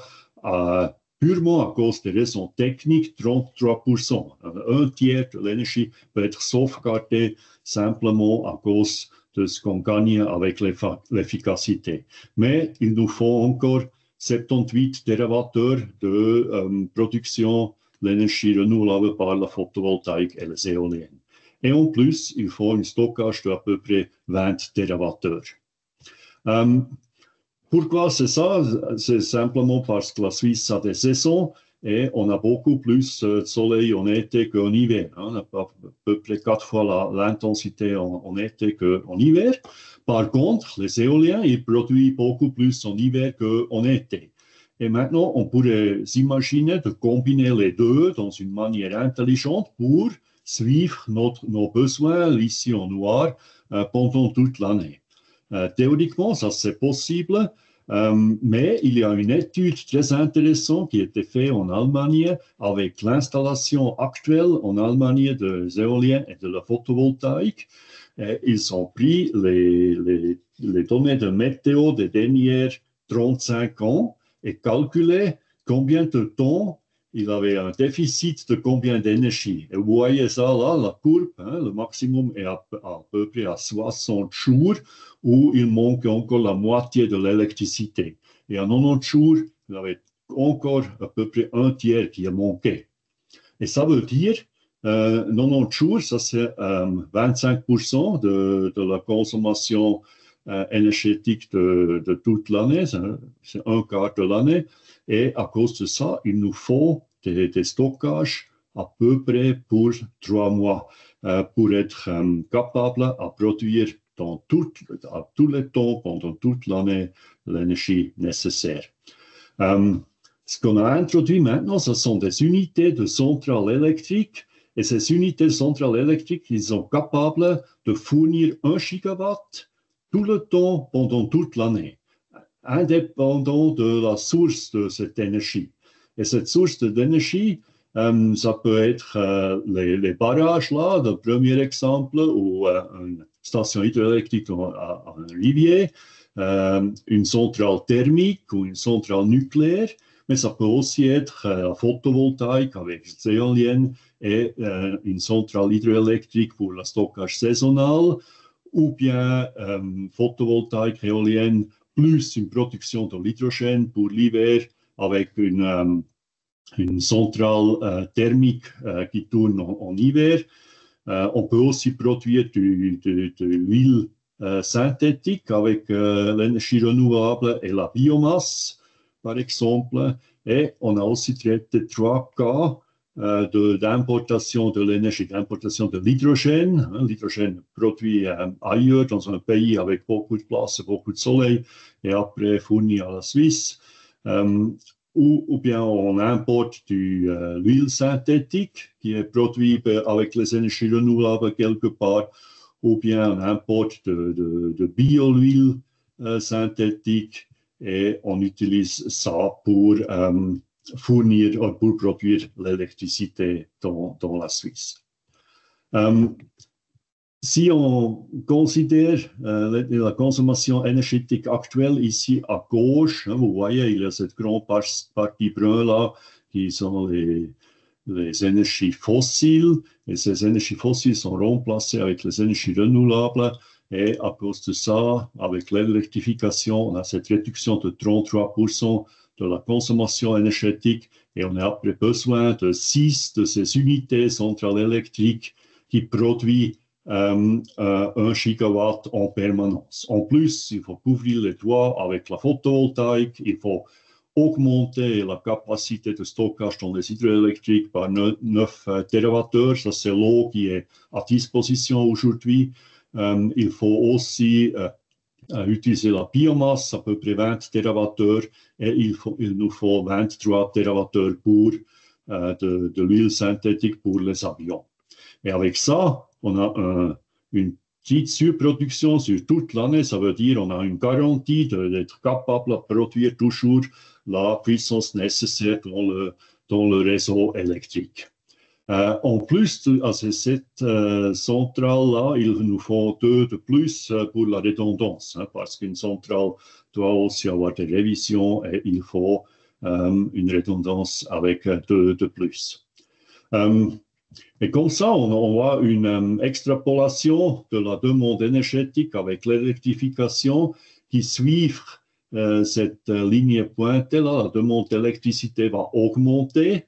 Speaker 4: purement à cause des raisons techniques, 33%. Un tiers de l'énergie peut être sauvegardé simplement à cause de ce qu'on gagne avec l'efficacité. Mais il nous faut encore 78 TWh de production d'énergie renouvelable par la photovoltaïque et les éoliennes. Et en plus, il faut un stockage d'à peu près 20 TWh. Pourquoi c'est ça? C'est simplement parce que la Suisse a des saisons et on a beaucoup plus de soleil en été qu'en hiver. On a à peu près 4 fois l'intensité en été qu'en hiver. Par contre, les éoliens, ils produisent beaucoup plus en hiver qu'en été. Et maintenant, on pourrait s'imaginer de combiner les deux dans une manière intelligente pour suivre nos besoins, ici en noir, pendant toute l'année. Théoriquement, ça c'est possible, mais il y a une étude très intéressante qui a été faite en Allemagne avec l'installation actuelle en Allemagne des éoliennes et de la photovoltaïque. Ils ont pris les données de météo des dernières 35 ans et calculé combien de temps il avait un déficit de combien d'énergie. Et vous voyez ça là, la courbe, le maximum est à peu près à 60 jours où il manque encore la moitié de l'électricité. Et à 90 jours, il avait encore à peu près un tiers qui a manqué. Et ça veut dire 90 jours, ça c'est 25% de la consommation énergétique de toute l'année, c'est un quart de l'année. Et à cause de ça, il nous faut des stockages à peu près pour 3 mois pour être capable à produire à tous les temps, pendant toute l'année, l'énergie nécessaire. Ce qu'on a introduit maintenant, ce sont des unités de centrales électriques. Et ces unités de centrales électriques, ils sont capables de fournir 1 gigawatt tout le temps, pendant toute l'année, indépendant de la source de cette énergie. Et cette source d'énergie, ça peut être les barrages, là, le premier exemple, ou une station hydroélectrique à un rivière, une centrale thermique ou une centrale nucléaire, mais ça peut aussi être la photovoltaïque avec les éoliennes et une centrale hydroélectrique pour le stockage saisonnal, ou bien photovoltaïque éolienne plus une production de l'hydrogène pour l'hiver avec une centrale thermique qui tourne en hiver. On peut aussi produire de l'huile synthétique avec l'énergie renouvelable et la biomasse, par exemple. Et on a aussi traité 3 cas d'importation de l'énergie, d'importation de l'hydrogène. L'hydrogène produit ailleurs dans un pays avec beaucoup de place, beaucoup de soleil, et après fourni à la Suisse. Ou bien on importe de l'huile synthétique qui est produite avec les énergies renouvelables quelque part, ou bien on importe de bio-huile synthétique et on utilise ça pour pour produire l'électricité dans la Suisse. Si on considère la consommation énergétique actuelle ici à gauche, vous voyez, il y a cette grande partie brune là qui sont les énergies fossiles, et ces énergies fossiles sont remplacées avec les énergies renouvelables. Et à cause de ça, avec l'électrification, on a cette réduction de 33% de la consommation énergétique et on a après besoin de 6 de ces unités centrales électriques qui produisent 1 gigawatt en permanence. En plus, il faut couvrir les toits avec la photovoltaïque, il faut augmenter la capacité de stockage dans les hydroélectriques par 9 TWh. Ça, c'est l'eau qui est à disposition aujourd'hui. Il faut aussi utiliser la biomasse, à peu près 20 TWh, et il nous faut 23 TWh pour de l'huile synthétique pour les avions. Et avec ça, on a une petite surproduction sur toute l'année. Ça veut dire qu'on a une garantie d'être capable de produire toujours la puissance nécessaire dans le réseau électrique. En plus de cette centrale-là, il nous faut 2 de plus pour la redondance, parce qu'une centrale doit aussi avoir des révisions et il faut une redondance avec 2 de plus. Et comme ça, on voit une extrapolation de la demande énergétique avec l'électrification qui suivent cette ligne pointée-là. La demande d'électricité va augmenter.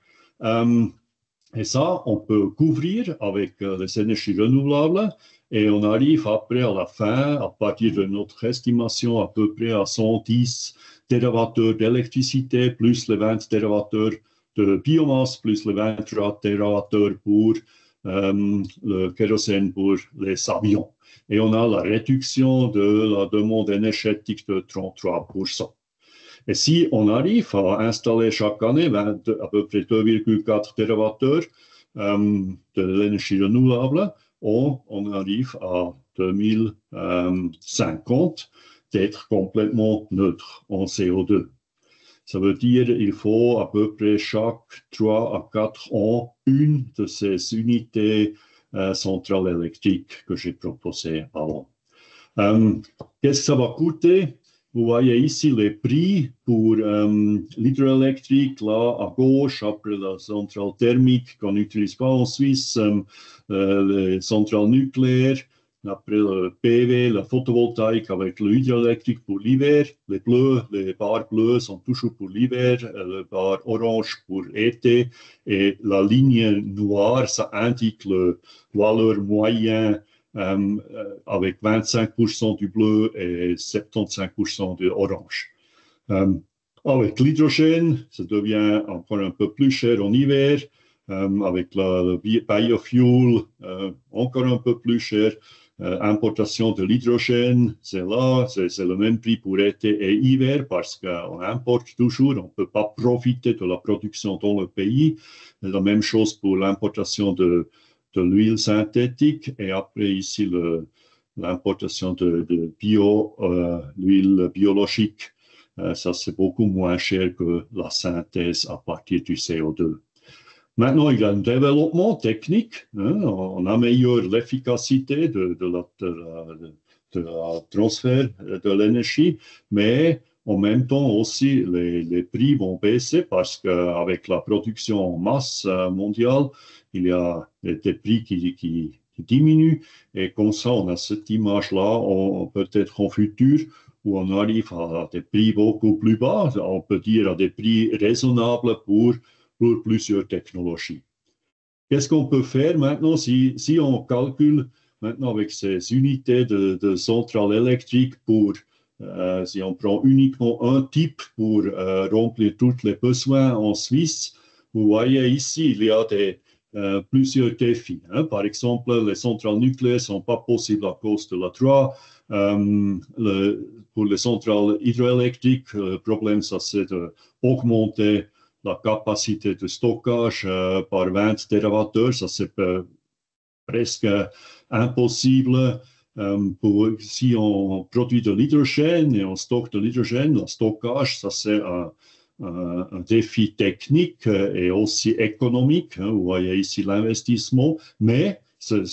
Speaker 4: Et ça, on peut couvrir avec les énergies renouvelables et on arrive après à la fin, à partir de notre estimation, à peu près à 110 TWh d'électricité, plus les 20 TWh de biomasse, plus les 23 TWh pour le kérosène pour les avions. Et on a la réduction de la demande énergétique de 33%. Et si on arrive à installer chaque année à peu près 2,4 TWh de l'énergie renouvelable, on arrive à 2050 d'être complètement neutre en CO2. Ça veut dire qu'il faut à peu près chaque 3 à 4 ans une de ces unités centrales électriques que j'ai proposées avant. Qu'est-ce que ça va coûter? Vous voyez ici les prix pour l'hydroélectrique, là à gauche, après la centrale thermique qu'on n'utilise pas en Suisse, les centrales nucléaires, après le PV, la photovoltaïque avec l'hydroélectrique pour l'hiver. Les barres bleues sont toujours pour l'hiver, les barres oranges pour l'été. Et la ligne noire, ça indique le valeur moyen avec 25% du bleu et 75% de orange. Avec l'hydrogène, ça devient encore un peu plus cher en hiver. Avec le biofuel, encore un peu plus cher. Importation de l'hydrogène, c'est là, c'est le même prix pour été et hiver parce qu'on importe toujours, on ne peut pas profiter de la production dans le pays. C'est la même chose pour l'importation de l'huile synthétique et après ici l'importation de l'huile biologique. Ça, c'est beaucoup moins cher que la synthèse à partir du CO2. Maintenant, il y a un développement technique. On améliore l'efficacité de la transfert de l'énergie, mais en même temps aussi les prix vont baisser parce qu'avec la production en masse mondiale, il y a des prix qui diminuent et comme ça, on a cette image-là peut-être en futur où on arrive à des prix beaucoup plus bas, on peut dire à des prix raisonnables pour plusieurs technologies. Qu'est-ce qu'on peut faire maintenant si on calcule maintenant avec ces unités de centrales électriques si on prend uniquement un type pour remplir tous les besoins en Suisse, vous voyez ici, il y a plusieurs défis. Par exemple, les centrales nucléaires ne sont pas possibles à cause de la 3. Pour les centrales hydroélectriques, le problème, ça c'est d'augmenter la capacité de stockage par 20 TWh, ça c'est presque impossible. Si on produit de l'hydrogène et on stocke de l'hydrogène, le stockage, ça c'est un défi technique et aussi économique. Vous voyez ici l'investissement, mais c'est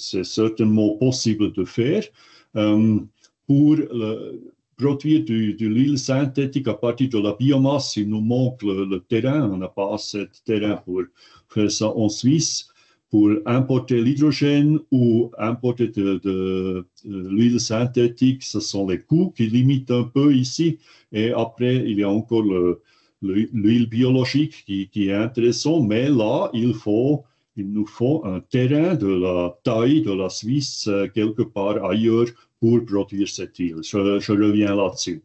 Speaker 4: certainement possible de faire. Pour produire de l'huile synthétique à partir de la biomasse, il nous manque le terrain, on n'a pas assez de terrain pour faire ça en Suisse. Pour importer l'hydrogène ou importer de l'huile synthétique, ce sont les coûts qui limitent un peu ici. Et après, il y a encore l'huile biologique qui est intéressant, mais là, il nous faut un terrain de la taille de la Suisse quelque part ailleurs pour produire cette huile. Je reviens là-dessus.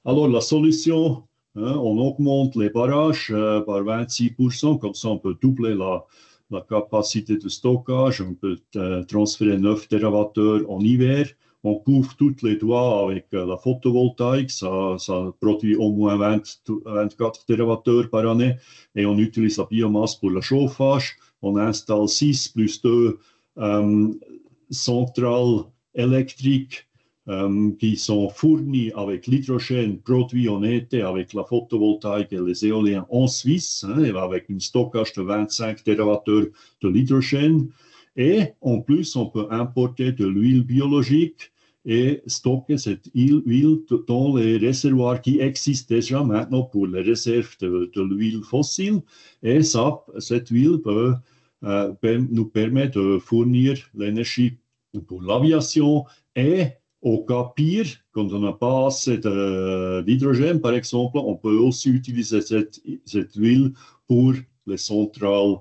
Speaker 4: Alors, la solution, on augmente les barrages par 26%, comme ça on peut doubler la capacité de stockage, on peut transférer 9 TWh en hiver, on couvre toutes les toits avec la photovoltaïque, ça produit au moins 24 TWh par année, et on utilise la biomasse pour le chauffage, on installe 6 plus 2 centrales électriques qui sont fournis avec l'hydrogène produit en été avec la photovoltaïque et les éoliens en Suisse, avec un stockage de 25 TWh de l'hydrogène. Et en plus, on peut importer de l'huile biologique et stocker cette huile dans les réservoirs qui existent déjà maintenant pour les réserves de l'huile fossile. Et ça, cette huile peut nous permet de fournir l'énergie pour l'aviation et au cas pire, quand on n'a pas assez d'hydrogène, par exemple, on peut aussi utiliser cette huile pour les centrales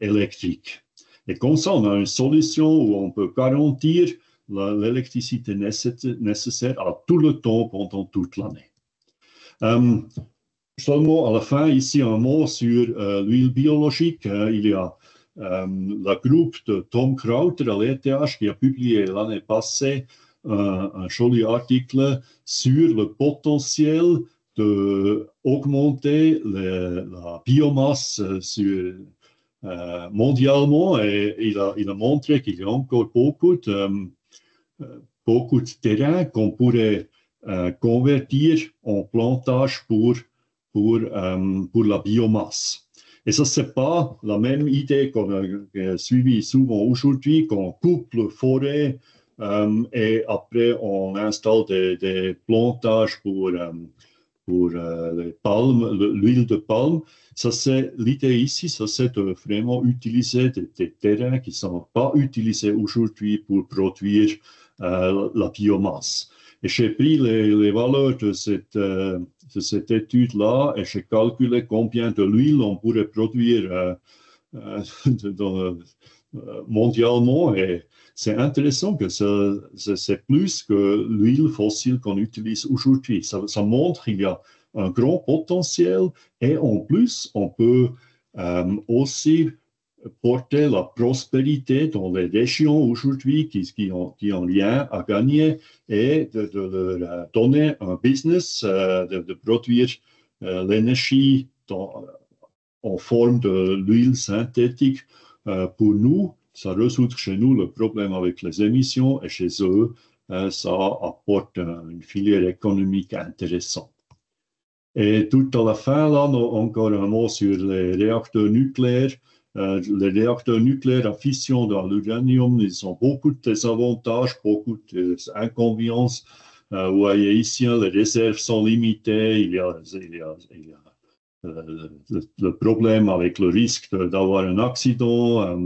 Speaker 4: électriques. Et comme ça, on a une solution où on peut garantir l'électricité nécessaire à tout le temps pendant toute l'année. Seulement à la fin, ici, un mot sur l'huile biologique. Il y a le groupe de Tom Krauter à l'ETH qui a publié l'année passée un joli article sur le potentiel d'augmenter la biomasse mondialement et il a montré qu'il y a encore beaucoup de terrain qu'on pourrait convertir en plantage pour la biomasse. Et ça, ce n'est pas la même idée qu'on a suivie souvent aujourd'hui, qu'on coupe la forêt et après on installe des plantages pour les palmes, l'huile de palme. Ça, c'est l'idée ici, ça c'est de vraiment utiliser des terrains qui ne sont pas utilisés aujourd'hui pour produire la biomasse. Et j'ai pris les valeurs de cette étude-là et j'ai calculé combien de l'huile on pourrait produire mondialement. Et c'est intéressant que c'est plus que l'huile fossile qu'on utilise aujourd'hui. Ça montre qu'il y a un grand potentiel et en plus, on peut aussi porter la prospérité dans les régions aujourd'hui qui ont rien à gagner et de leur donner un business, de produire l'énergie en forme de l'huile synthétique pour nous. Ça résout chez nous le problème avec les émissions et chez eux, ça apporte une filière économique intéressante. Et tout à la fin, là, encore un mot sur les réacteurs nucléaires. Les réacteurs nucléaires à fission dans l'uranium, ils ont beaucoup de désavantages, beaucoup d'inconvénients. Vous voyez ici, les réserves sont limitées, il y a le problème avec le risque d'avoir un accident,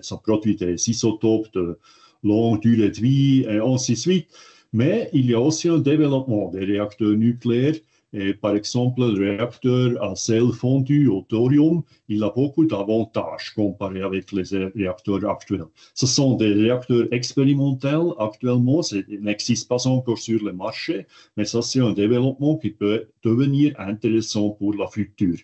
Speaker 4: ça produit des isotopes de longue durée de vie et ainsi de suite. Mais il y a aussi un développement des réacteurs nucléaires. Et par exemple, le réacteur à sel fondu au thorium, il a beaucoup d'avantages comparé avec les réacteurs actuels. Ce sont des réacteurs expérimentaux actuellement, ils n'existent pas encore sur le marché, mais ça c'est un développement qui peut devenir intéressant pour la future.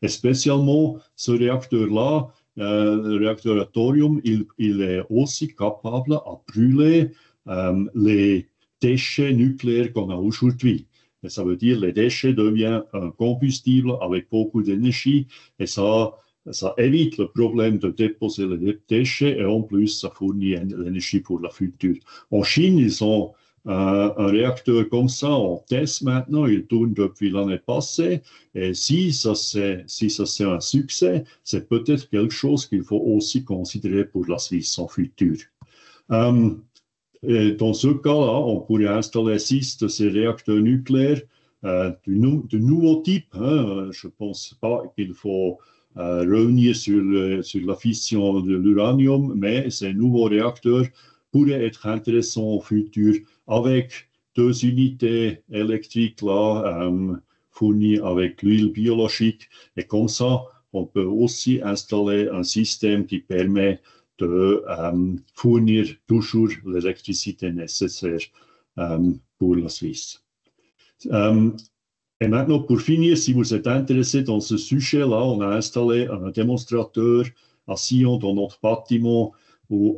Speaker 4: Et spécialement ce réacteur-là, le réacteur à thorium, il est aussi capable à brûler les déchets nucléaires qu'on a aujourd'hui. Et ça veut dire que les déchets deviennent un combustible avec beaucoup d'énergie et ça évite le problème de déposer les déchets et en plus, ça fournit l'énergie pour la future. En Chine, ils ont un réacteur comme ça en test maintenant, il tourne depuis l'année passée et si ça c'est un succès, c'est peut-être quelque chose qu'il faut aussi considérer pour la Suisse en futur. Et dans ce cas-là, on pourrait installer 6 de ces réacteurs nucléaires de nouveau type. Je ne pense pas qu'il faut revenir sur la fission de l'uranium, mais ces nouveaux réacteurs pourraient être intéressants au futur avec 2 unités électriques là, fournies avec l'huile biologique. Et comme ça, on peut aussi installer un système qui permet de fournir toujours l'électricité nécessaire pour la Suisse. Et maintenant, pour finir, si vous êtes intéressé dans ce sujet-là, on a installé un démonstrateur à Sion dans notre bâtiment où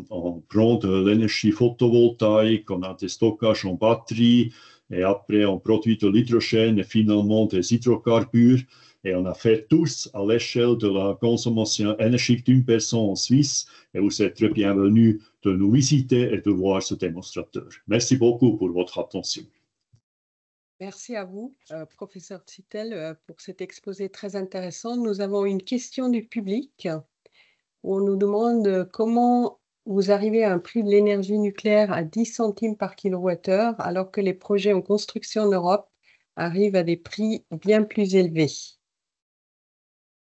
Speaker 4: on prend de l'énergie photovoltaïque, on a des stockages en batterie, et après on produit de l'hydrogène et finalement des hydrocarbures. Et on a fait tous à l'échelle de la consommation énergétique d'une personne en Suisse. Et vous êtes très bienvenus de nous visiter et de voir ce démonstrateur. Merci beaucoup pour votre attention.
Speaker 1: Merci à vous, professeur Zittel, pour cet exposé très intéressant. Nous avons une question du public. On nous demande comment vous arrivez à un prix de l'énergie nucléaire à 10 centimes par kilowattheure, alors que les projets en construction en Europe arrivent à des prix bien plus élevés.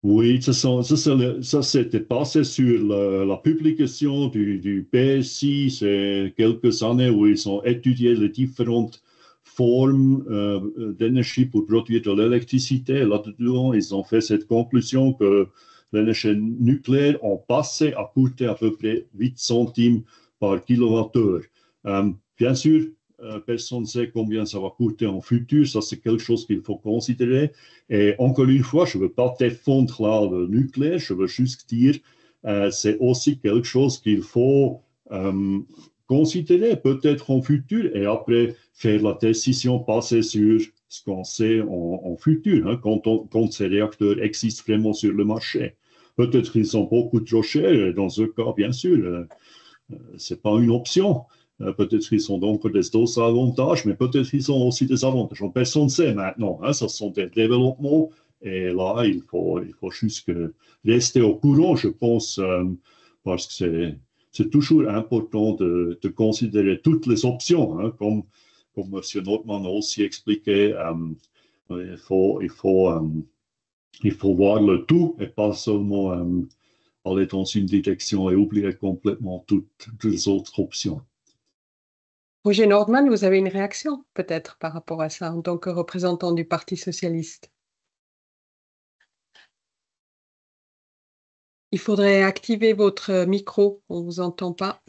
Speaker 4: Oui, ça s'était passé sur la publication du PSI, c'est quelques années où ils ont étudié les différentes formes d'énergie pour produire de l'électricité. Là-dedans, ils ont fait cette conclusion que l'énergie nucléaire en passé a coûté à peu près 8 centimes par kilowattheure. Bien sûr, personne ne sait combien ça va coûter en futur. Ça, c'est quelque chose qu'il faut considérer. Et encore une fois, je ne veux pas défendre là le nucléaire. Je veux juste dire c'est aussi quelque chose qu'il faut considérer peut-être en futur et après faire la décision basée sur ce qu'on sait en futur, hein, quand ces réacteurs existent vraiment sur le marché. Peut-être qu'ils sont beaucoup trop chers. Dans ce cas, bien sûr, ce n'est pas une option. Peut-être qu'ils ont donc des avantages, mais peut-être qu'ils ont aussi des avantages. Personne ne sait maintenant. Hein, ce sont des développements. Et là, il faut juste rester au courant, je pense, parce que c'est toujours important de considérer toutes les options. Hein, comme M. Nordmann a aussi expliqué, il faut voir le tout et pas seulement aller dans une direction et oublier complètement toutes les autres options.
Speaker 1: Roger Nordmann, vous avez une réaction peut-être par rapport à ça en tant que représentant du Parti socialiste? Il faudrait activer votre micro, on ne vous entend pas.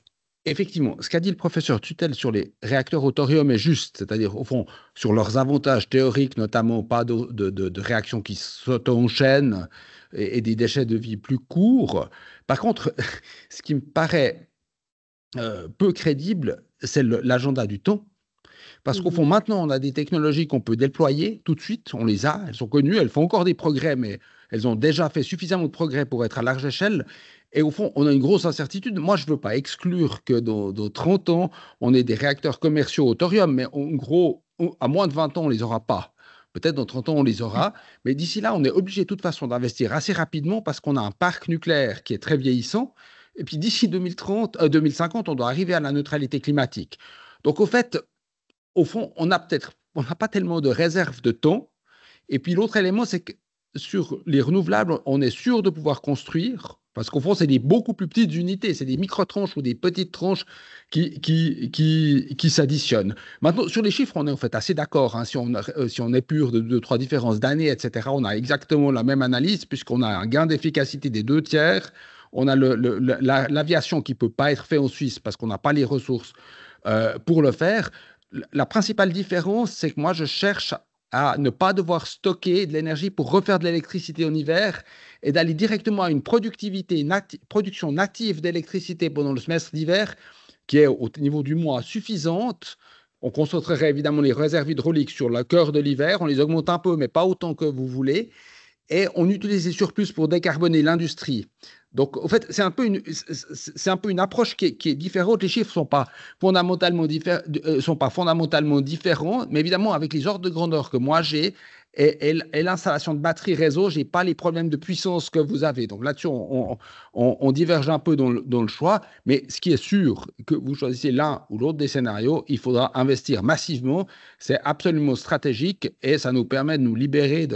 Speaker 3: Effectivement, ce qu'a dit le professeur Zittel sur les réacteurs au thorium est juste, c'est-à-dire au fond sur leurs avantages théoriques, notamment pas de réactions qui s'auto-enchaînent et des déchets de vie plus courts. Par contre, ce qui me paraît peu crédible, c'est l'agenda du temps. Parce qu'au fond, maintenant, on a des technologies qu'on peut déployer tout de suite, on les a, elles sont connues, elles font encore des progrès, mais elles ont déjà fait suffisamment de progrès pour être à large échelle. Et au fond, on a une grosse incertitude. Moi, je ne veux pas exclure que dans 30 ans, on ait des réacteurs commerciaux au thorium, mais en gros, à moins de 20 ans, on ne les aura pas. Peut-être dans 30 ans, on les aura, mais d'ici là, on est obligé de toute façon d'investir assez rapidement parce qu'on a un parc nucléaire qui est très vieillissant. Et puis d'ici 2050, on doit arriver à la neutralité climatique. Donc, au fond, on n'a pas tellement de réserve de temps. Et puis l'autre élément, c'est que sur les renouvelables, on est sûr de pouvoir construire, parce qu'au fond, c'est des beaucoup plus petites unités, c'est des micro-tranches ou des petites tranches qui s'additionnent. Maintenant, sur les chiffres, on est en fait assez d'accord. Hein, si on épure de 2-3 différences d'années, etc., on a exactement la même analyse, puisqu'on a un gain d'efficacité des 2/3. On a l'aviation qui ne peut pas être fait en Suisse parce qu'on n'a pas les ressources pour le faire. La principale différence, c'est que moi, je cherche à ne pas devoir stocker de l'énergie pour refaire de l'électricité en hiver et d'aller directement à une production native d'électricité pendant le semestre d'hiver qui est au niveau du mois suffisante. On concentrerait évidemment les réserves hydrauliques sur le cœur de l'hiver, on les augmente un peu, mais pas autant que vous voulez, et on utilise les surplus pour décarboner l'industrie. Donc, en fait, c'est un peu une approche qui est différente. Les chiffres ne sont pas fondamentalement différents, mais évidemment, avec les ordres de grandeur que moi j'ai et l'installation de batteries réseau, je n'ai pas les problèmes de puissance que vous avez. Donc là-dessus, on diverge un peu dans le choix, mais ce qui est sûr, que vous choisissez l'un ou l'autre des scénarios, il faudra investir massivement. C'est absolument stratégique et ça nous permet de nous libérer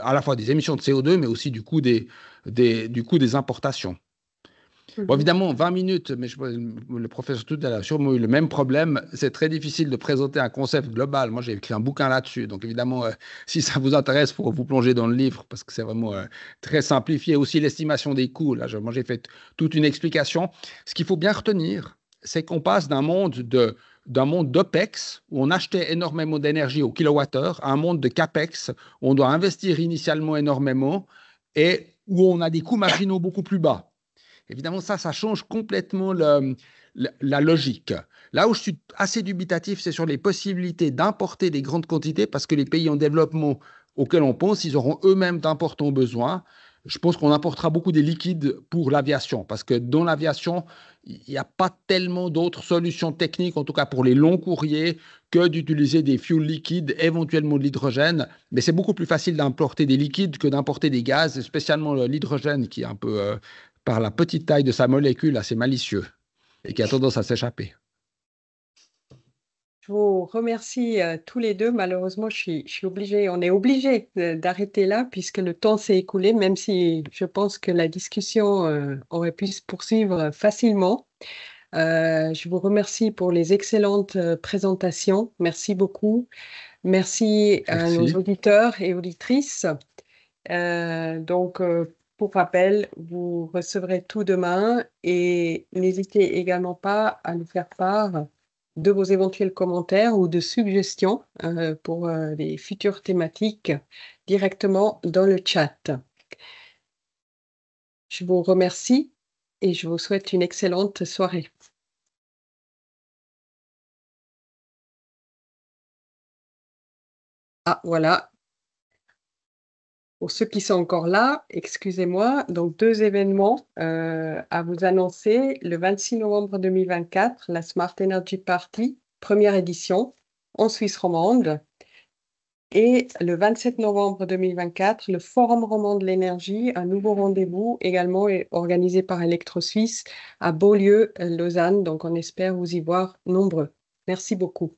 Speaker 3: à la fois des émissions de CO2, mais aussi du coût des importations. Bon, évidemment, 20 minutes, mais le professeur Zittel a sûrement eu le même problème. C'est très difficile de présenter un concept global. Moi, j'ai écrit un bouquin là-dessus. Donc, évidemment, si ça vous intéresse, il faut vous plonger dans le livre parce que c'est vraiment très simplifié. Aussi, l'estimation des coûts. Là, moi, j'ai fait toute une explication. Ce qu'il faut bien retenir, c'est qu'on passe d'un monde d'un monde d'OPEX, où on achetait énormément d'énergie au kilowattheure, à un monde de CAPEX, où on doit investir initialement énormément et où on a des coûts marginaux beaucoup plus bas. Évidemment, ça change complètement la logique. Là où je suis assez dubitatif, c'est sur les possibilités d'importer des grandes quantités, parce que les pays en développement auxquels on pense, ils auront eux-mêmes d'importants besoins. Je pense qu'on importera beaucoup des liquides pour l'aviation, parce que dans l'aviation, il n'y a pas tellement d'autres solutions techniques, en tout cas pour les longs courriers, que d'utiliser des fuels liquides, éventuellement de l'hydrogène. Mais c'est beaucoup plus facile d'importer des liquides que d'importer des gaz, spécialement l'hydrogène, qui est un peu, par la petite taille de sa molécule, assez malicieux et qui a tendance à s'échapper.
Speaker 1: Je vous remercie tous les deux. Malheureusement, on est obligé d'arrêter là puisque le temps s'est écoulé, même si je pense que la discussion aurait pu se poursuivre facilement. Je vous remercie pour les excellentes présentations. Merci beaucoup. Merci à nos auditeurs et auditrices. Pour rappel, vous recevrez tout demain et n'hésitez également pas à nous faire part de vos éventuels commentaires ou de suggestions pour les futures thématiques directement dans le chat. Je vous remercie et je vous souhaite une excellente soirée. Ah, voilà. Pour ceux qui sont encore là, excusez-moi, donc 2 événements à vous annoncer. Le 26 novembre 2024, la Smart Energy Party, première édition, en Suisse romande. Et le 27 novembre 2024, le Forum roman de l'énergie, un nouveau rendez-vous également organisé par ElectroSuisse à Beaulieu, Lausanne. Donc on espère vous y voir nombreux. Merci beaucoup.